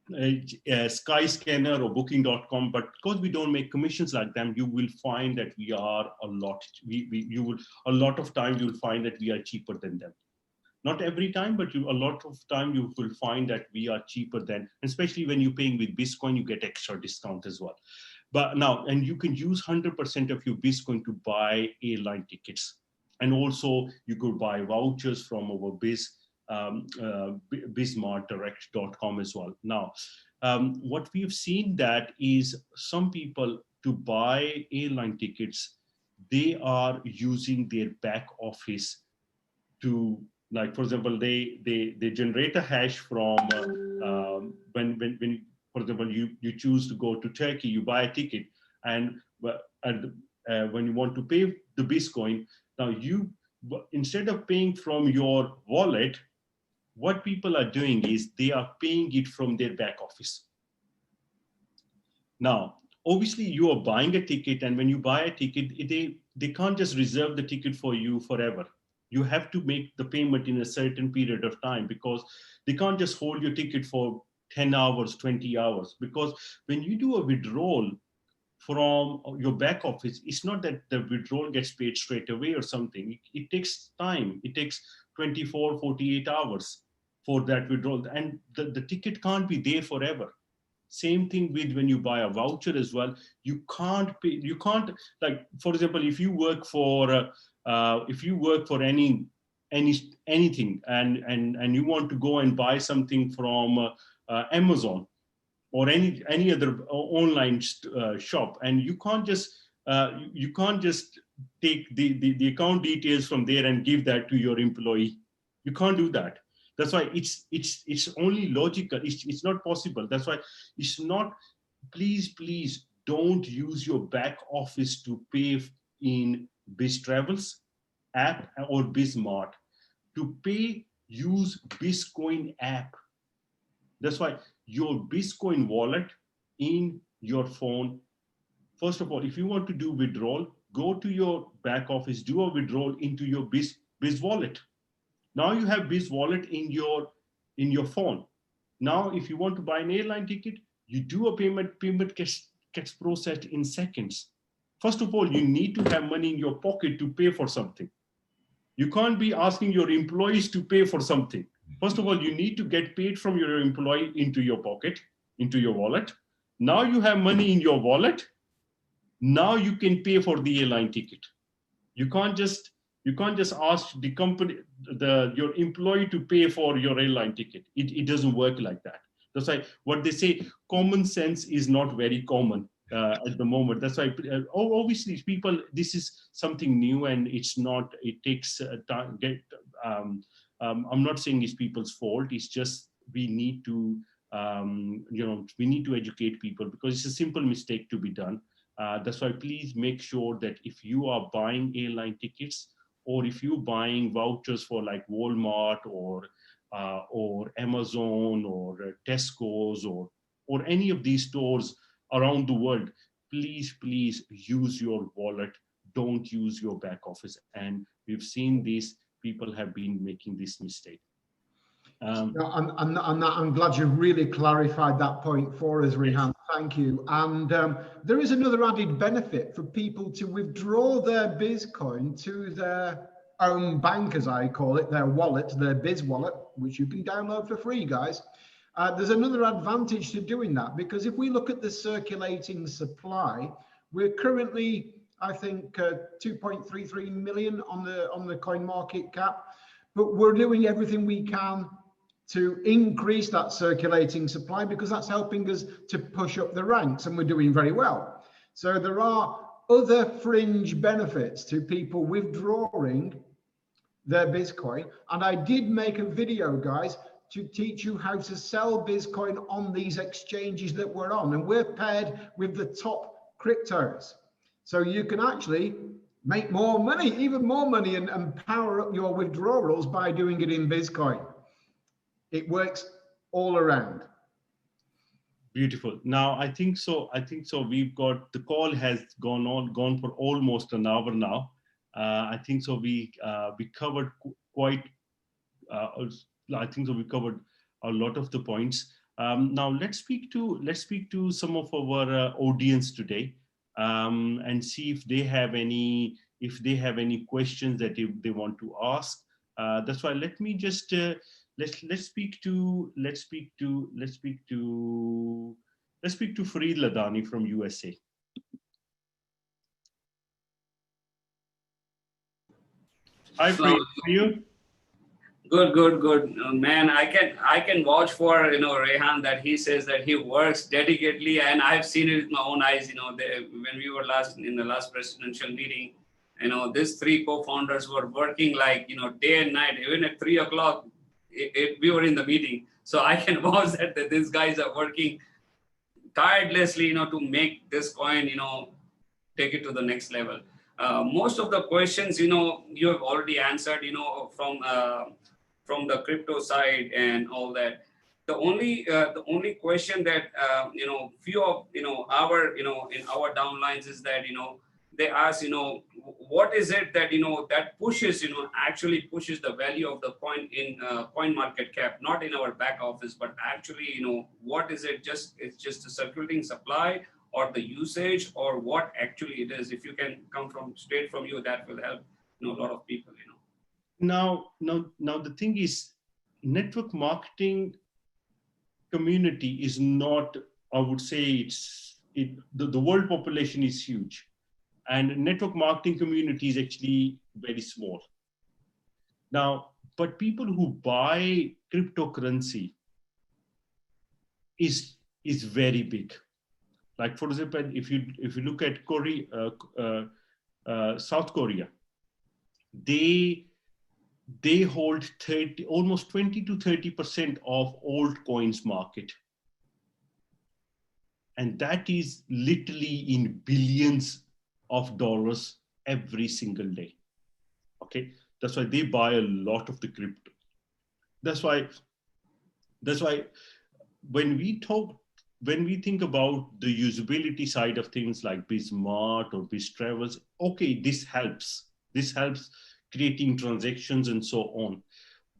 Skyscanner or Booking.com. But because we don't make commissions like them, you will find that we are a lot of time you'll find that we are cheaper than them. Not every time, but a lot of time you will find that we are cheaper than, especially when you're paying with BizzCoin, you get extra discount as well. But now, and you can use 100% of your BizzCoin to buy airline tickets. And also you could buy vouchers from our BizMartDirect.com as well. Now, what we've seen that is some people to buy airline tickets, they are using their back office to, like, for example, they generate a hash from when for example, you choose to go to Turkey, you buy a ticket, and when you want to pay the BizzCoin, now instead of paying from your wallet, what people are doing is they are paying it from their back office. Now, obviously, you are buying a ticket, and when you buy a ticket, they can't just reserve the ticket for you forever. You have to make the payment in a certain period of time, because they can't just hold your ticket for 10 hours, 20 hours. Because when you do a withdrawal from your back office, it's not that the withdrawal gets paid straight away or something. It takes time. It takes 24, 48 hours for that withdrawal. And the ticket can't be there forever. Same thing with when you buy a voucher as well. You can't pay, like, for example, if you work for anything and you want to go and buy something from Amazon or any other online shop, and you can't just take the account details from there and give that to your employee. You can't do that. That's why it's only logical. It's not possible. That's why it's not. Please don't use your back office to pay in BizzTravel's app or BizzMart. To pay, use BizzCoin app. That's why your BizzCoin wallet in your phone. First of all, if you want to do withdrawal, go to your back office, do a withdrawal into your Biz wallet. Now you have Biz wallet in your phone. Now, if you want to buy an airline ticket, you do a payment gets processed in seconds. First of all, you need to have money in your pocket to pay for something. You can't be asking your employees to pay for something. First of all, you need to get paid from your employee into your pocket, into your wallet. Now you have money in your wallet. Now you can pay for the airline ticket. You can't just ask the company, your employee to pay for your airline ticket. It doesn't work like that. That's why what they say, common sense is not very common at the moment. That's why, obviously, people, this is something new, and it's not. It takes time. I'm not saying it's people's fault. It's just we need to, we need to educate people, because it's a simple mistake to be done. That's why please make sure that if you are buying airline tickets, or if you're buying vouchers for like Walmart or Amazon or Tesco's or any of these stores around the world, please use your wallet. Don't use your back office. And we've seen these people have been making this mistake. I'm glad you really clarified that point for us, Rehan. Thank you. And there is another added benefit for people to withdraw their BizzCoin to their own bank, as I call it, their wallet, their Biz wallet, which you can download for free, guys. There's another advantage to doing that, because if we look at the circulating supply, we're currently, I think, 2.33 million on the coin market cap, but we're doing everything we can to increase that circulating supply, because that's helping us to push up the ranks, and we're doing very well. So there are other fringe benefits to people withdrawing their BizzCoin. And I did make a video, guys, to teach you how to sell BizzCoin on these exchanges that we're on. And we're paired with the top cryptos. So you can actually make more money, even more money, and power up your withdrawals by doing it in BizzCoin. It works all around. Beautiful. Now, I think so. We've got, the call has gone for almost an hour now. I think so. We covered quite. I think so. We covered a lot of the points. Now let's speak to some of our audience today, and see if they have any questions that they want to ask. That's why let me just let's speak to Fareed Ladani from USA. Hi, Fareed. How are you? Good. Man, I can vouch for, Rehan, that he says that he works dedicatedly, and I've seen it with my own eyes. When we were in the last presidential meeting, these three co-founders were working like, day and night. Even at 3 o'clock, we were in the meeting. So I can vouch that these guys are working tirelessly, to make this coin, take it to the next level. Most of the questions, you have already answered, from the crypto side and all that. The only question that few of our in our downlines is that they ask what is it that that pushes actually pushes the value of the coin in coin market cap, not in our back office, but actually what is it? It's just a circulating supply, or the usage, or what actually it is. If you can come straight from you, that will help a lot of people. Now the thing is, network marketing community is not, I would say the world population is huge, and network marketing community is actually very small. Now, but people who buy cryptocurrency is very big. Like, for example, if you look at Korea, South Korea, they hold almost 20 to 30% of altcoins market, and that is literally in billions of dollars every single day. Okay, that's why they buy a lot of the crypto. That's why when we think about the usability side of things like BizMart or BizTravels, okay, this helps creating transactions and so on.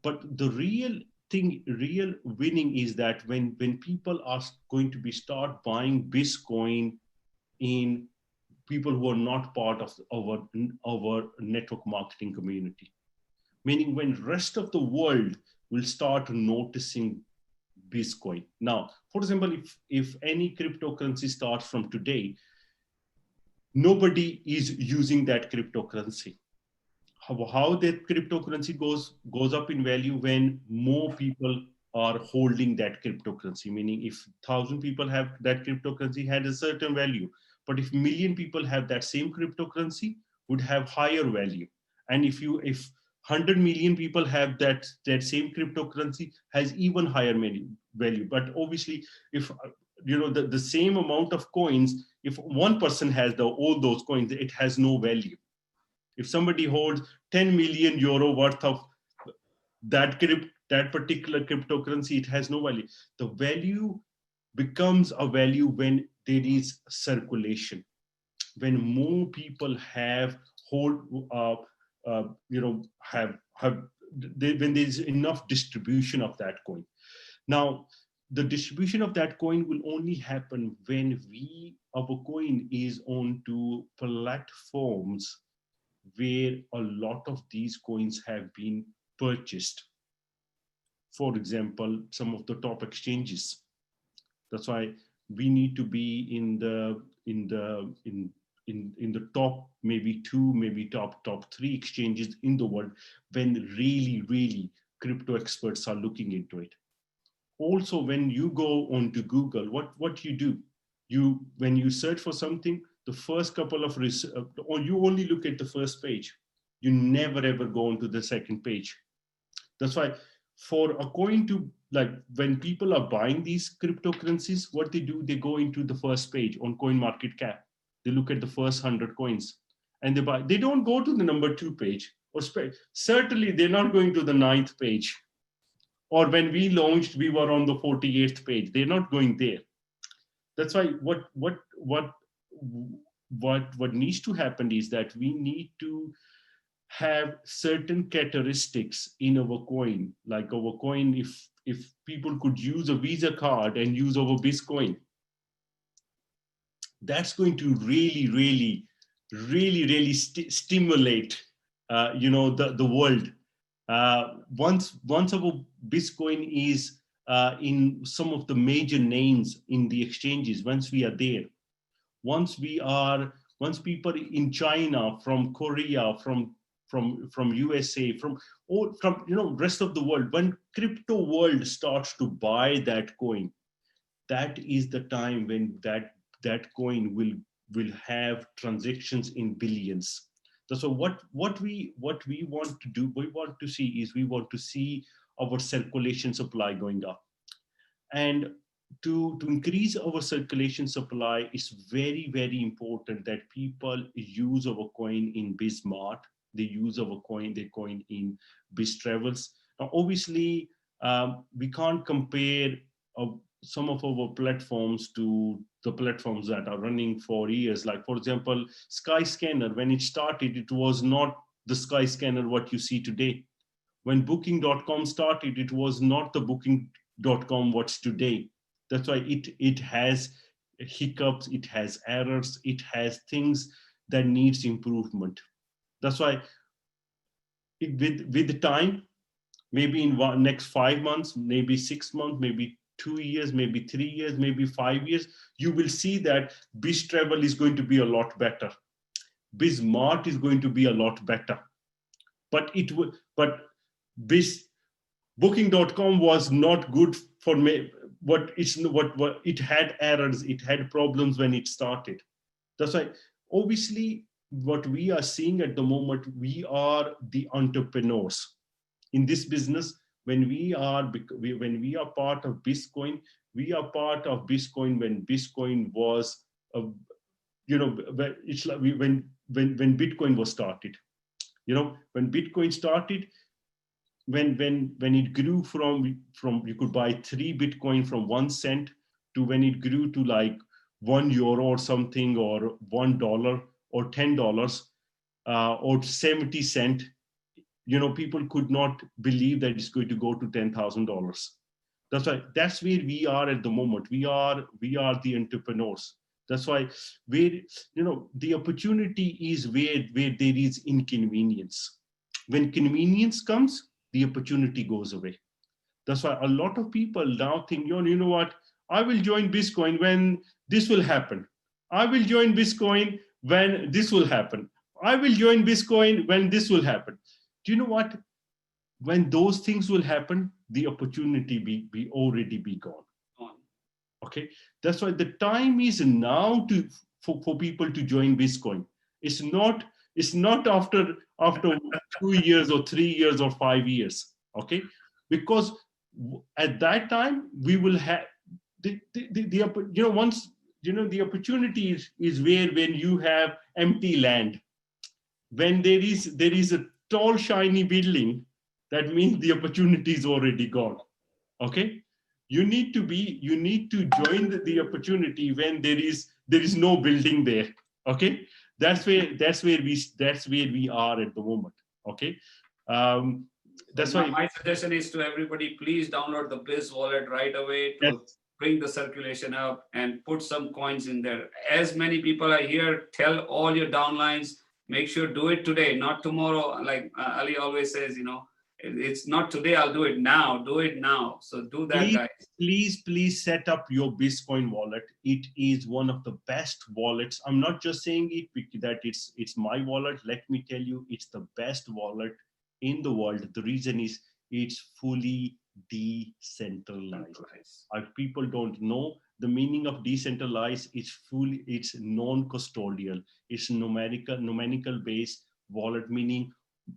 But the real winning is that when people are going to start buying BizzCoin in people who are not part of our network marketing community, meaning when rest of the world will start noticing BizzCoin. Now, for example, if any cryptocurrency starts from today, nobody is using that cryptocurrency. How that cryptocurrency goes up in value when more people are holding that cryptocurrency. Meaning, if 1,000 people have that cryptocurrency, had a certain value, but if million people have that same cryptocurrency, would have higher value. And if 100 million people have that same cryptocurrency, has even higher value. But obviously, if the same amount of coins, if one person has all those coins, it has no value. If somebody holds 10 million euro worth of that particular cryptocurrency, it has no value. The value becomes a value when there is circulation, when more people have when there is enough distribution of that coin. Now, the distribution of that coin will only happen when our coin is onto platforms where a lot of these coins have been purchased. For example, some of the top exchanges. That's why we need to be in the top maybe 2, maybe top 3 exchanges in the world when really crypto experts are looking into it. Also, when you go onto Google, what you do, when you search for something, the first couple of or you only look at the first page. You never ever go onto the second page. That's why for a coin to, like, when people are buying these cryptocurrencies, what they do, they go into the first page on CoinMarketCap. They look at the first 100 coins and they buy. They don't go to the number 2 page, or certainly they're not going to the 9th page. Or when we launched, we were on the 48th page. They're not going there. That's why what needs to happen is that we need to have certain characteristics in our coin. Like our coin, if people could use a Visa card and use our BizzCoin, that's going to really stimulate the world. Once our BizzCoin is in some of the major names in the exchanges, once we are there, once people in China, from Korea, from USA, from rest of the world, when crypto world starts to buy that coin, that is the time when that coin will have transactions in billions. So what we want to do, we want to see our circulation supply going up. And to increase our circulation supply, it's very important that people use our coin in BizMart. They use their coin in BizTravels. Now, obviously, we can't compare some of our platforms to the platforms that are running for years. Like, for example, Skyscanner, when it started, it was not the Skyscanner what you see today. When Booking.com started, it was not the Booking.com what's today. That's why it has hiccups, it has errors, it has things that needs improvement. That's why with the time, maybe in next 5 months, maybe 6 months, maybe 2 years, maybe 3 years, maybe 5 years, you will see that BizTravel is going to be a lot better. BizMart is going to be a lot better. But Booking.com was not good for me. What it had errors, it had problems when it started. That's why, obviously, what we are seeing at the moment, we are the entrepreneurs in this business. When we are part of BizzCoin, we are part of BizzCoin when BizzCoin was, it's like when Bitcoin was started. When Bitcoin started, when it grew from you could buy 3 Bitcoin from 1 cent to when it grew to like €1 or something, or $1 or $10 or 70 cents. People could not believe that it's going to go to $10,000. That's where we are at the moment. We are the entrepreneurs. That's why the opportunity is where there is inconvenience. When convenience comes, the opportunity goes away. That's why a lot of people now think, you know what, I will join BizzCoin when this will happen. I will join BizzCoin when this will happen. I will join Bitcoin when this will happen. Do you know what? When those things will happen, the opportunity be already be gone. Okay, that's why the time is now for people to join Bitcoin. It's not after 2 years or 3 years or 5 years. Okay, because at that time we will have the once the opportunity is where when you have empty land, when there is a tall shiny building, that means the opportunity is already gone. Okay, you need to join the opportunity when there is no building there. Okay, that's where we are at the moment. Okay, that's why my suggestion is to everybody, please download the Biz wallet right away to bring the circulation up and put some coins in there. As many people are here, tell all your downlines, make sure do it today, not tomorrow. Like Ali always says, it's not today, I'll do it now. Do it now. So do that, guys. Please set up your Bitcoin wallet. It is one of the best wallets. I'm not just saying it that it's my wallet. Let me tell you, it's the best wallet in the world. The reason is it's fully decentralized. People don't know the meaning of decentralized. It's non-custodial. It's numerical based wallet, meaning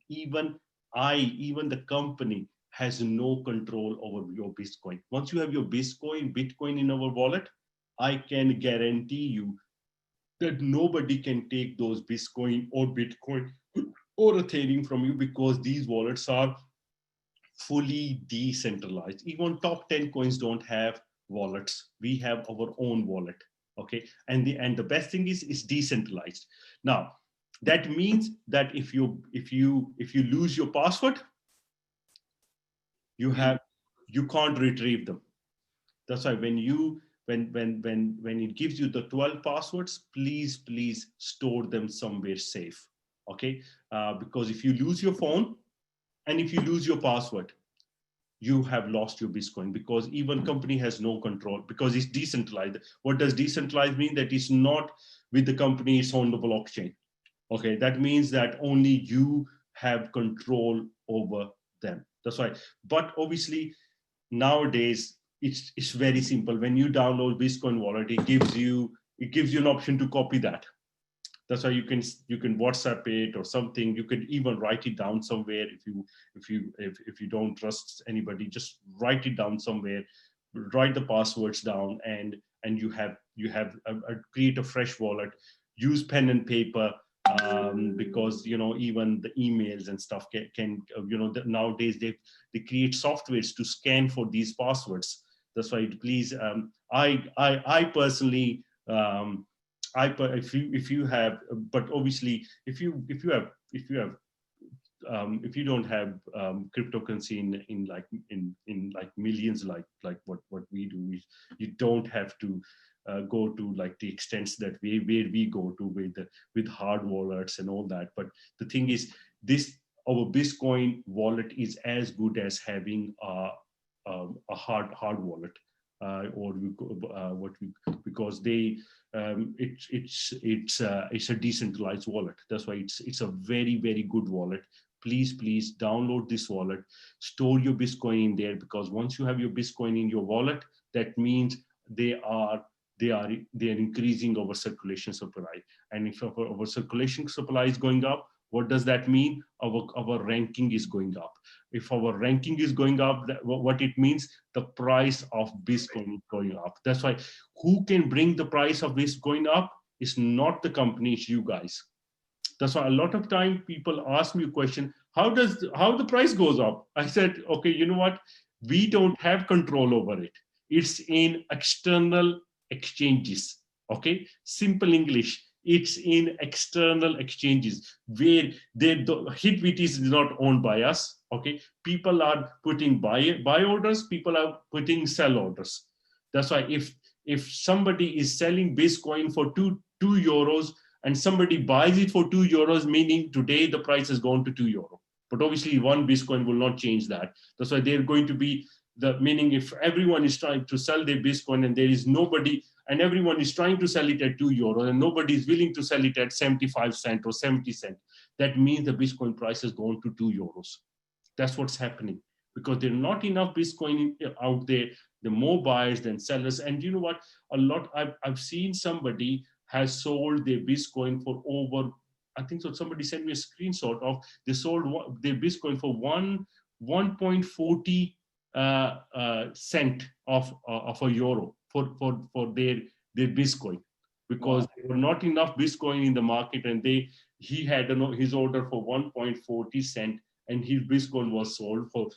even the company has no control over your Bitcoin. Once you have your Bitcoin in our wallet, I can guarantee you that nobody can take those Bitcoin or Ethereum from you, because these wallets are fully decentralized. Even top 10 coins don't have wallets. We have our own wallet. Okay, and the best thing is it's decentralized. Now, that means that if you lose your password, you can't retrieve them. That's why when it gives you the 12 passwords, please store them somewhere safe. Okay, because if you lose your phone and if you lose your password, you have lost your Bitcoin, because even company has no control, because it's decentralized. What does decentralized mean? That it's not with the company, it's on the blockchain. Okay, that means that only you have control over them. That's why. But obviously, nowadays it's very simple. When you download Bitcoin wallet, it gives you an option to copy that. That's why you can WhatsApp it or something. You could even write it down somewhere. If you don't trust anybody, just write it down somewhere. Write the passwords down, and you have create a fresh wallet. Use pen and paper. Because even the emails and stuff can nowadays they create softwares to scan for these passwords. That's why please, I personally, if you have, but obviously if you don't have cryptocurrency in like millions, like what we do, you don't have to go to like the extents that where we go to with hard wallets and all that. But the thing is, our Bitcoin wallet is as good as having a hard wallet, because it's a decentralized wallet. That's why it's a very, very good wallet. Please download this wallet, store your Bitcoin in there, because once you have your Bitcoin in your wallet, that means they are increasing our circulation supply. And if our circulation supply is going up, what does that mean? Our ranking is going up. If our ranking is going up, what it means, the price of Bitcoin is going up. That's why who can bring the price of Bitcoin up is not the company, it's you guys. That's why a lot of time people ask me a question, how the price goes up? I said, okay, you know what? We don't have control over it. It's in external exchanges. Okay, simple English. It's in external exchanges where Hitbit is not owned by us. Okay, people are putting buy orders, people are putting sell orders. That's why if somebody is selling Bitcoin for 2 euros and somebody buys it for 2 euros, meaning today the price has gone to 2 euro. But obviously one Bitcoin will not change that. That's why they're going to be meaning if everyone is trying to sell their Bitcoin and there is nobody, and everyone is trying to sell it at €2 and nobody is willing to sell it at 75 cents or 70 cents, that means the Bitcoin price has gone to €2. That's what's happening, because there are not enough Bitcoin out there. The more buyers than sellers. And you know what? I've seen somebody has sold their Bitcoin for over, I think so. Somebody sent me a screenshot of they sold their Bitcoin for 1.40 cent of a euro for their Bitcoin, because there were not enough Bitcoin in the market, and he had his order for 1.40 cent, and his Bitcoin was sold for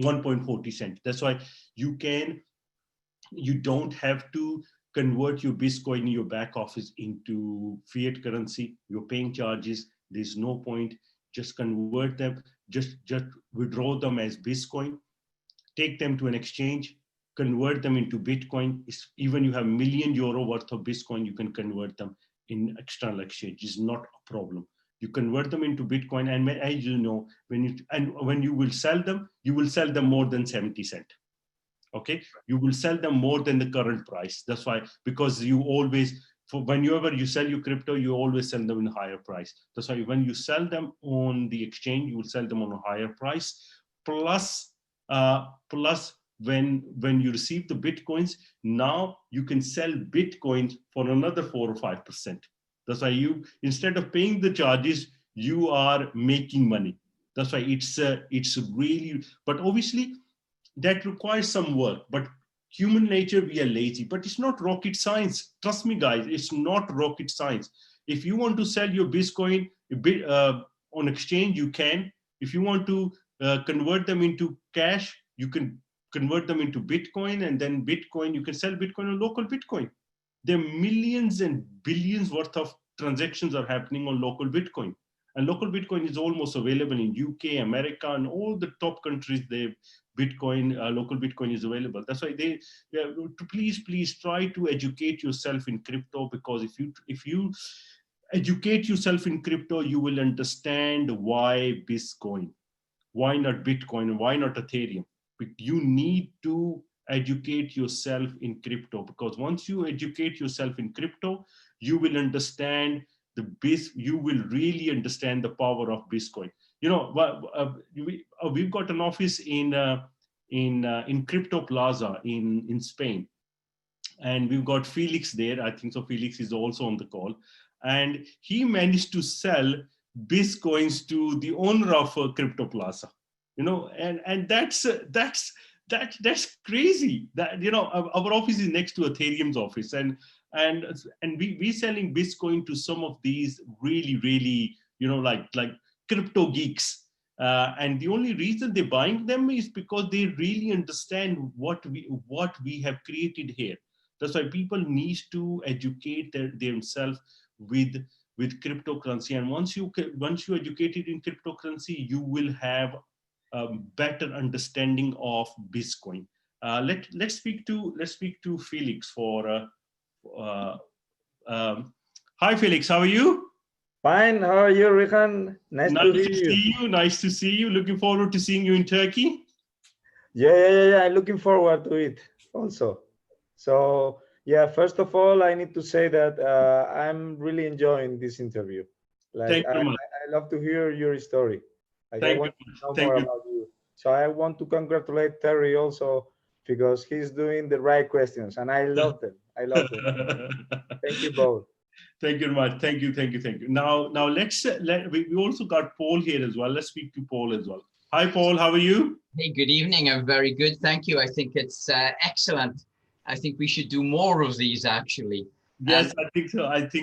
1.40 cent. That's why you don't have to convert your Bitcoin in your back office into fiat currency. You're paying charges. There's no point. Just convert them. Just withdraw them as Bitcoin. Take them to an exchange. Convert them into Bitcoin. Even you have €1 million worth of Bitcoin, you can convert them in external exchange. It's not a problem. You convert them into Bitcoin, and as you know, when you will sell them more than 70 cents. Okay, you will sell them more than the current price. That's why, because you always, whenever you sell your crypto, you always sell them in a higher price. That's why when you sell them on the exchange, you will sell them on a higher price. Plus when you receive the Bitcoins, now you can sell Bitcoins for another 4 or 5%. That's why instead of paying the charges, you are making money. That's why it's really, but obviously that requires some work. But human nature, we are lazy, but it's not rocket science. Trust me, guys, it's not rocket science. If you want to sell your Bitcoin on exchange, you can. If you want to convert them into cash, you can convert them into Bitcoin, and then Bitcoin, you can sell Bitcoin on local Bitcoin. There are millions and billions worth of transactions are happening on local Bitcoin. And local Bitcoin is almost available in UK, America, and all the top countries. Local Bitcoin is available. That's why please try to educate yourself in crypto, because if you educate yourself in crypto, you will understand why Bitcoin, why not Bitcoin, why not Ethereum. You need to educate yourself in crypto, because once you educate yourself in crypto, you will understand you will really understand the power of Bitcoin. You know, we've got an office in Crypto Plaza in Spain, and we've got Felix there. I think so. Felix is also on the call, and he managed to sell Bitcoins to the owner of Crypto Plaza. You know, and that's crazy. That, you know, our office is next to Ethereum's office, and we selling Bitcoin to some of these really, you know, like crypto geeks. And the only reason they're buying them is because they really understand what we have created here. That's why people need to educate themselves with cryptocurrency. And once you educated in cryptocurrency, you will have a better understanding of Bitcoin. Let's speak to Felix for. Hi, Felix. How are you? Fine. How are you, Rehan? Nice to see you. Nice to see you. Looking forward to seeing you in Turkey. Yeah. I'm looking forward to it also. So yeah, first of all, I need to say that I'm really enjoying this interview. Like, I love to hear your story. Like, I want to know more about you. So I want to congratulate Terry also, because he's doing the right questions, and I love them. Thank you both. Thank you very much. Thank you. Now we also got Paul here as well. Let's speak to Paul as well. Hi, Paul. How are you? Hey, good evening. I'm very good. Thank you. I think it's excellent. I think we should do more of these, actually. Yes, I think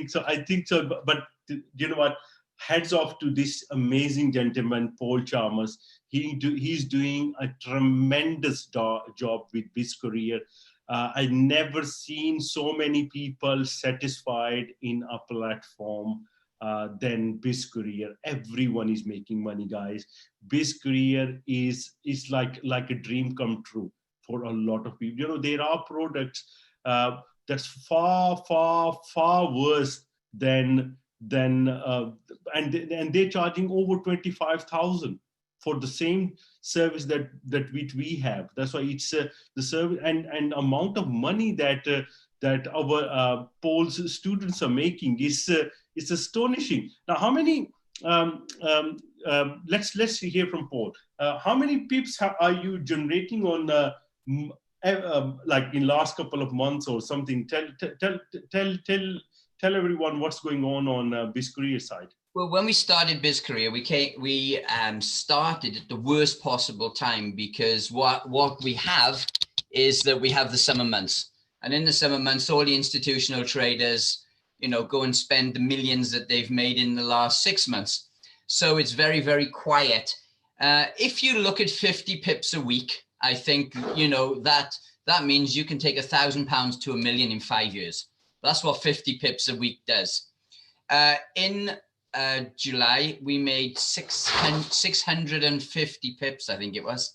so. But you know what? Heads off to this amazing gentleman, Paul Chalmers. He's doing a tremendous job with BizCourier. I've never seen so many people satisfied in a platform than BizCourier. Everyone is making money, guys. BizCourier is like a dream come true for a lot of people. You know, there are products that's far worse than and they're charging over 25,000 for the same service that which we have. That's why it's the service and amount of money that that our Poles students are making is astonishing. Now, how many? Let's hear from Paul. How many pips are you generating on like in last couple of months or something? Tell everyone what's going on BizCareer side. Well, when we started BizCareer, we started at the worst possible time, because what we have is that we have the summer months, and in the summer months, all the institutional traders, you know, go and spend the millions that they've made in the last 6 months. So it's very, very quiet. If you look at 50 pips a week, I think, you know, that means you can take £1,000 to £1 million in 5 years. That's what 50 pips a week does. In July, we made 650 pips, I think it was.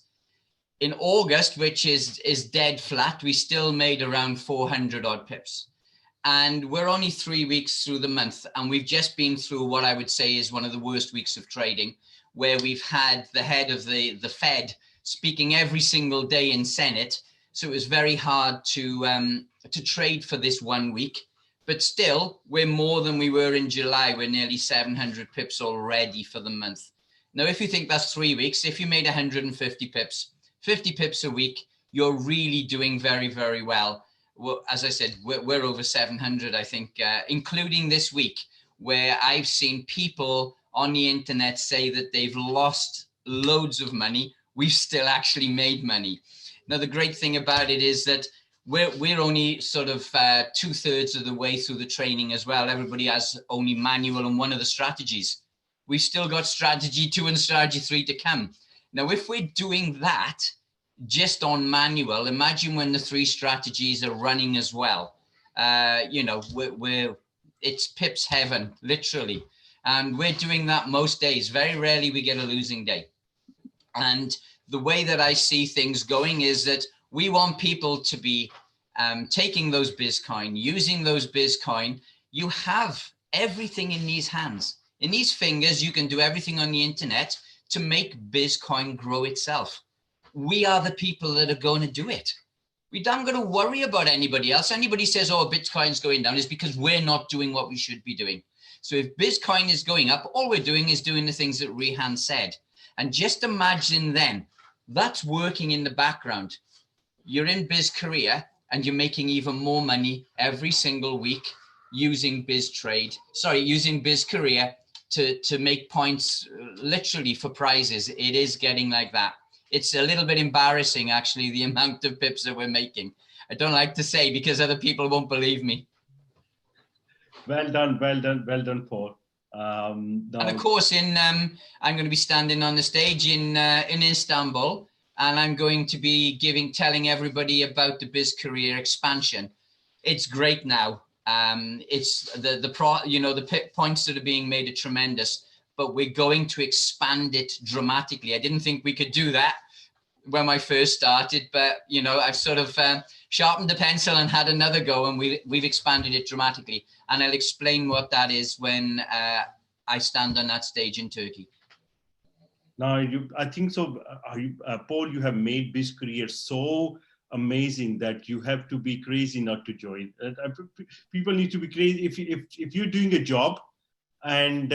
In August, which is dead flat, we still made around 400 odd pips. And we're only 3 weeks through the month, and we've just been through what I would say is one of the worst weeks of trading, where we've had the head of the Fed speaking every single day in Senate. So it was very hard to trade for this 1 week. But still, we're more than we were in July. We're nearly 700 pips already for the month. Now, if you think that's 3 weeks, if you made 150 pips, 50 pips a week, you're really doing very, very well. Well, as I said, we're over 700, I think, including this week, where I've seen people on the internet say that they've lost loads of money. We've still actually made money. Now, the great thing about it is that we're only sort of 2/3 of the way through the training as well. Everybody has only manual and one of the strategies. We've still got strategy 2 and strategy 3 to come. Now, if we're doing that just on manual, imagine when the 3 strategies are running as well. You know, it's pips heaven, literally. And we're doing that most days. Very rarely we get a losing day. And the way that I see things going is that we want people to be taking those BizCoin, using those BizCoin. You have everything in these hands. In these fingers, you can do everything on the internet to make BizCoin grow itself. We are the people that are going to do it. We don't got to worry about anybody else. Anybody says, oh, Bitcoin's going down, is because we're not doing what we should be doing. So if BizCoin is going up, all we're doing is doing the things that Rehan said. And just imagine then, that's working in the background. You're in BizCareer and you're making even more money every single week using using BizCareer to make points literally for prizes. It is getting like that. It's a little bit embarrassing, actually, the amount of pips that we're making. I don't like to say because other people won't believe me. Well done, Paul. And of course, I'm going to be standing on the stage in Istanbul, and I'm going to be telling everybody about the BizCareer expansion. It's great now. It's the pip points that are being made are tremendous, but we're going to expand it dramatically. I didn't think we could do that when I first started, but you know, I've sort of sharpened the pencil and had another go, and we've expanded it dramatically. And I'll explain what that is when I stand on that stage in Turkey. Now, I think so, Paul, you have made BizCareer so amazing that you have to be crazy not to join. People need to be crazy. If you're doing a job, and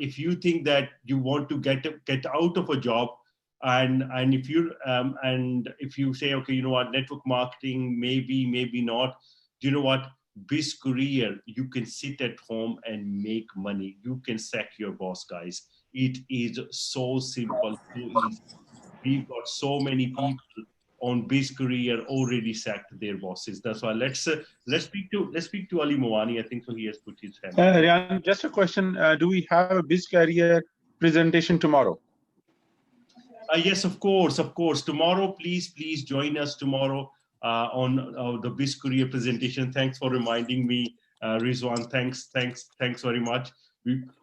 if you think that you want to get out of a job, and if you say, okay, you know what, network marketing, maybe not, do you know what, BizCareer, you can sit at home and make money. You can sack your boss, guys. It is so simple, so easy. We've got so many people on BizCareer already sacked their bosses. That's why let's speak to Ali Mawani. I think so he has put his hand. Rehan, just a question. Do we have a BizCareer presentation tomorrow? Yes, of course. Tomorrow, please join us tomorrow on the BizCareer presentation. Thanks for reminding me, Rizwan. Thanks very much.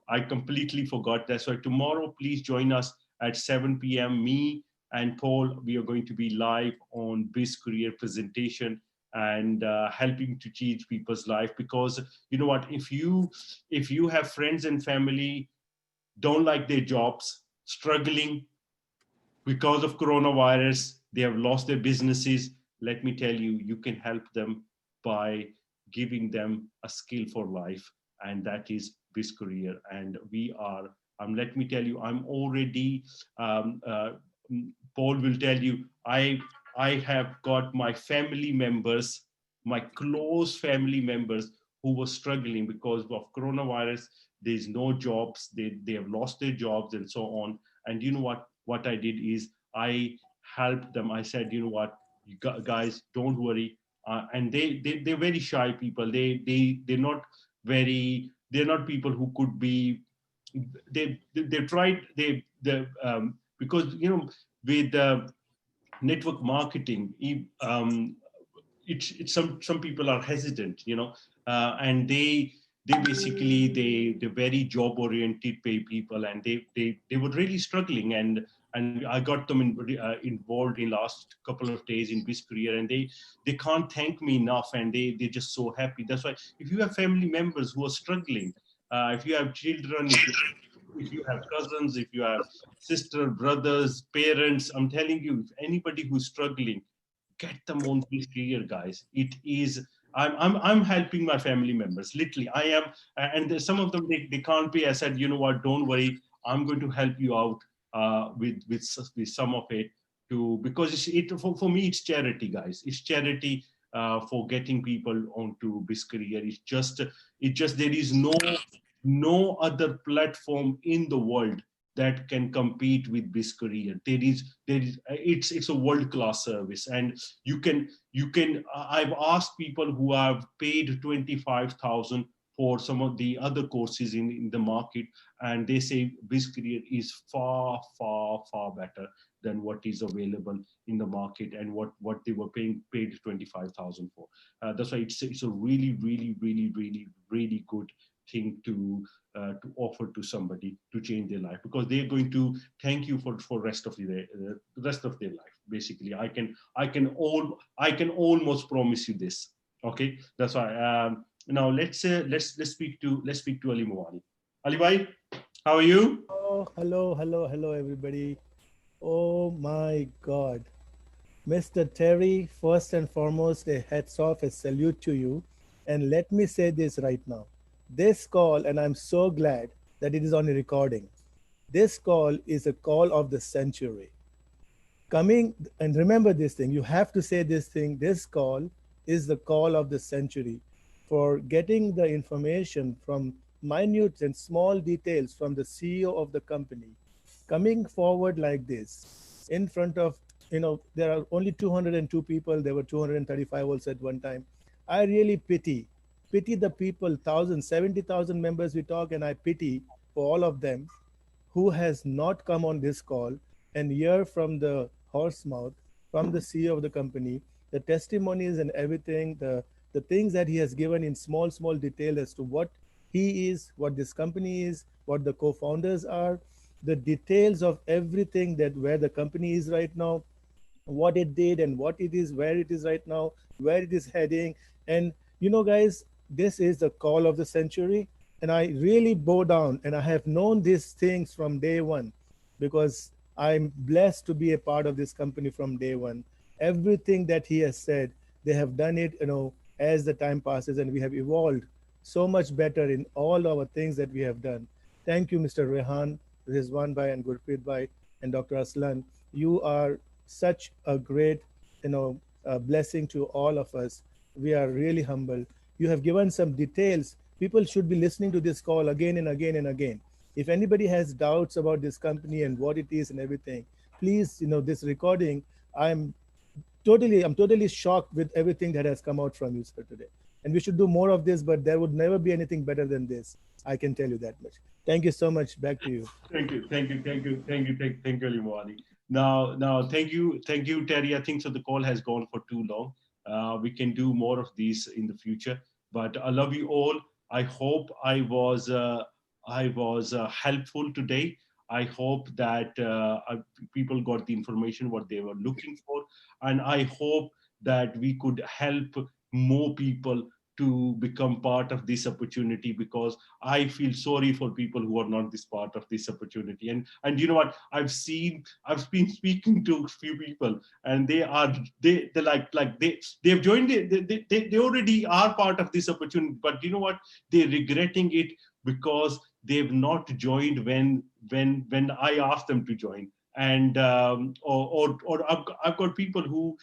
I completely forgot. That's why tomorrow, please join us at 7 p.m. Me and Paul, we are going to be live on BizCareer presentation and helping to change people's life. Because you know what, if you have friends and family don't like their jobs, struggling, because of coronavirus, they have lost their businesses. Let me tell you, you can help them by giving them a skill for life, and that is BizzCareer. And we are, let me tell you, I'm already, Paul will tell you, I have got my family members, my close family members who were struggling because of coronavirus. There's no jobs, they have lost their jobs and so on. And you know what I did is I helped them. I said, you know what, you guys, don't worry. And they're very shy people. They're not people who could be, they tried, because, you know, with network marketing, it's some people are hesitant, you know, and they basically they're very job oriented pay people, and they were really struggling, and I got them involved in last couple of days in BizzCareer, and they can't thank me enough, and they're just so happy. That's why if you have family members who are struggling, if you have children, if you have cousins, if you have sister, brothers, parents, I'm telling you, if anybody who's struggling, get them on BizzCareer, guys. It is, I'm helping my family members. Literally, I am, and some of them they can't pay. I said, you know what? Don't worry. I'm going to help you out with some of it because for me it's charity, guys. It's charity for getting people onto BizzCareer. It's just there is no other platform in the world that can compete with BizzCareer. It's a world-class service, and you can. I've asked people who have paid 25,000 for some of the other courses in the market, and they say BizzCareer is far better than what is available in the market and what they were paid 25,000 for. That's why it's a really good thing to offer to somebody to change their life, because they're going to thank you for rest of their life. Basically, I can almost promise you this. Okay, that's why. Now let's speak to Ali Mawani. Ali bhai, how are you? Oh, hello, everybody. Oh my God. Mr. Terry, first and foremost, a hats off, a salute to you. And let me say this right now. This call, and I'm so glad that it is on a recording. This call is a call of the century. Coming, and remember this thing, you have to say this thing, this call is the call of the century for getting the information from minute and small details from the CEO of the company, coming forward like this in front of, there are only 202 people. There were 235 also at one time. I really pity the people, 70,000 members we talk, and I pity for all of them who has not come on this call and hear from the horse mouth, from the CEO of the company, the testimonies and everything, the things that he has given in small detail as to what he is, what this company is, what the co-founders are, the details of everything, that where the company is right now, what it did and what it is, where it is right now, where it is heading. And guys, this is the call of the century, and I really bow down, and I have known these things from day one, because I'm blessed to be a part of this company from day one. Everything that he has said, they have done it, as the time passes, and we have evolved so much better in all our things that we have done. Thank you, Mr. Rehan, Rizwan Bhai, and Gurpreet Bhai, and Dr. Aslan. You are such a great, blessing to all of us. We are really humble. You have given some details. People should be listening to this call again and again and again. If anybody has doubts about this company and what it is and everything, please, this recording, I'm totally shocked with everything that has come out from you, sir, today. And we should do more of this, but there would never be anything better than this. I can tell you that much. Thank you so much. Back to you. Thank you, Ali Mawani. Now, thank you, Terry. I think so. The call has gone for too long. We can do more of these in the future. But I love you all. I hope I was helpful today. I hope that people got the information what they were looking for, and I hope that we could help more people to become part of this opportunity, because I feel sorry for people who are not this part of this opportunity. And you know what, I've been speaking to a few people, and they've joined it. They already are part of this opportunity, but you know what, they're regretting it because they've not joined when I asked them to join. And or I've got people who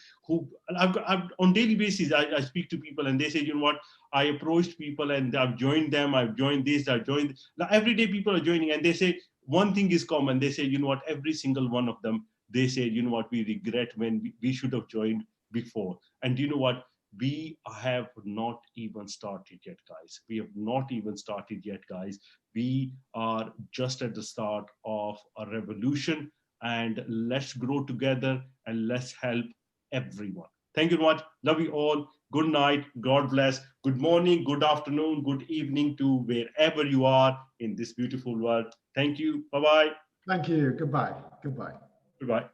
I've on daily basis, I speak to people, and they say, you know what, I approached people and I've joined them, I've joined this, I've joined. Every day people are joining, and they say one thing is common. They say, you know what, every single one of them, they say, you know what, we regret when we should have joined before. And you know what, we have not even started yet, guys. We have not even started yet, guys. We are just at the start of a revolution, and let's grow together and let's help everyone. Thank you very much. Love you all. Good night. God bless. Good morning, good afternoon, good evening to wherever you are in this beautiful world. Thank you. Bye-bye. Thank you. Goodbye. Goodbye. Goodbye.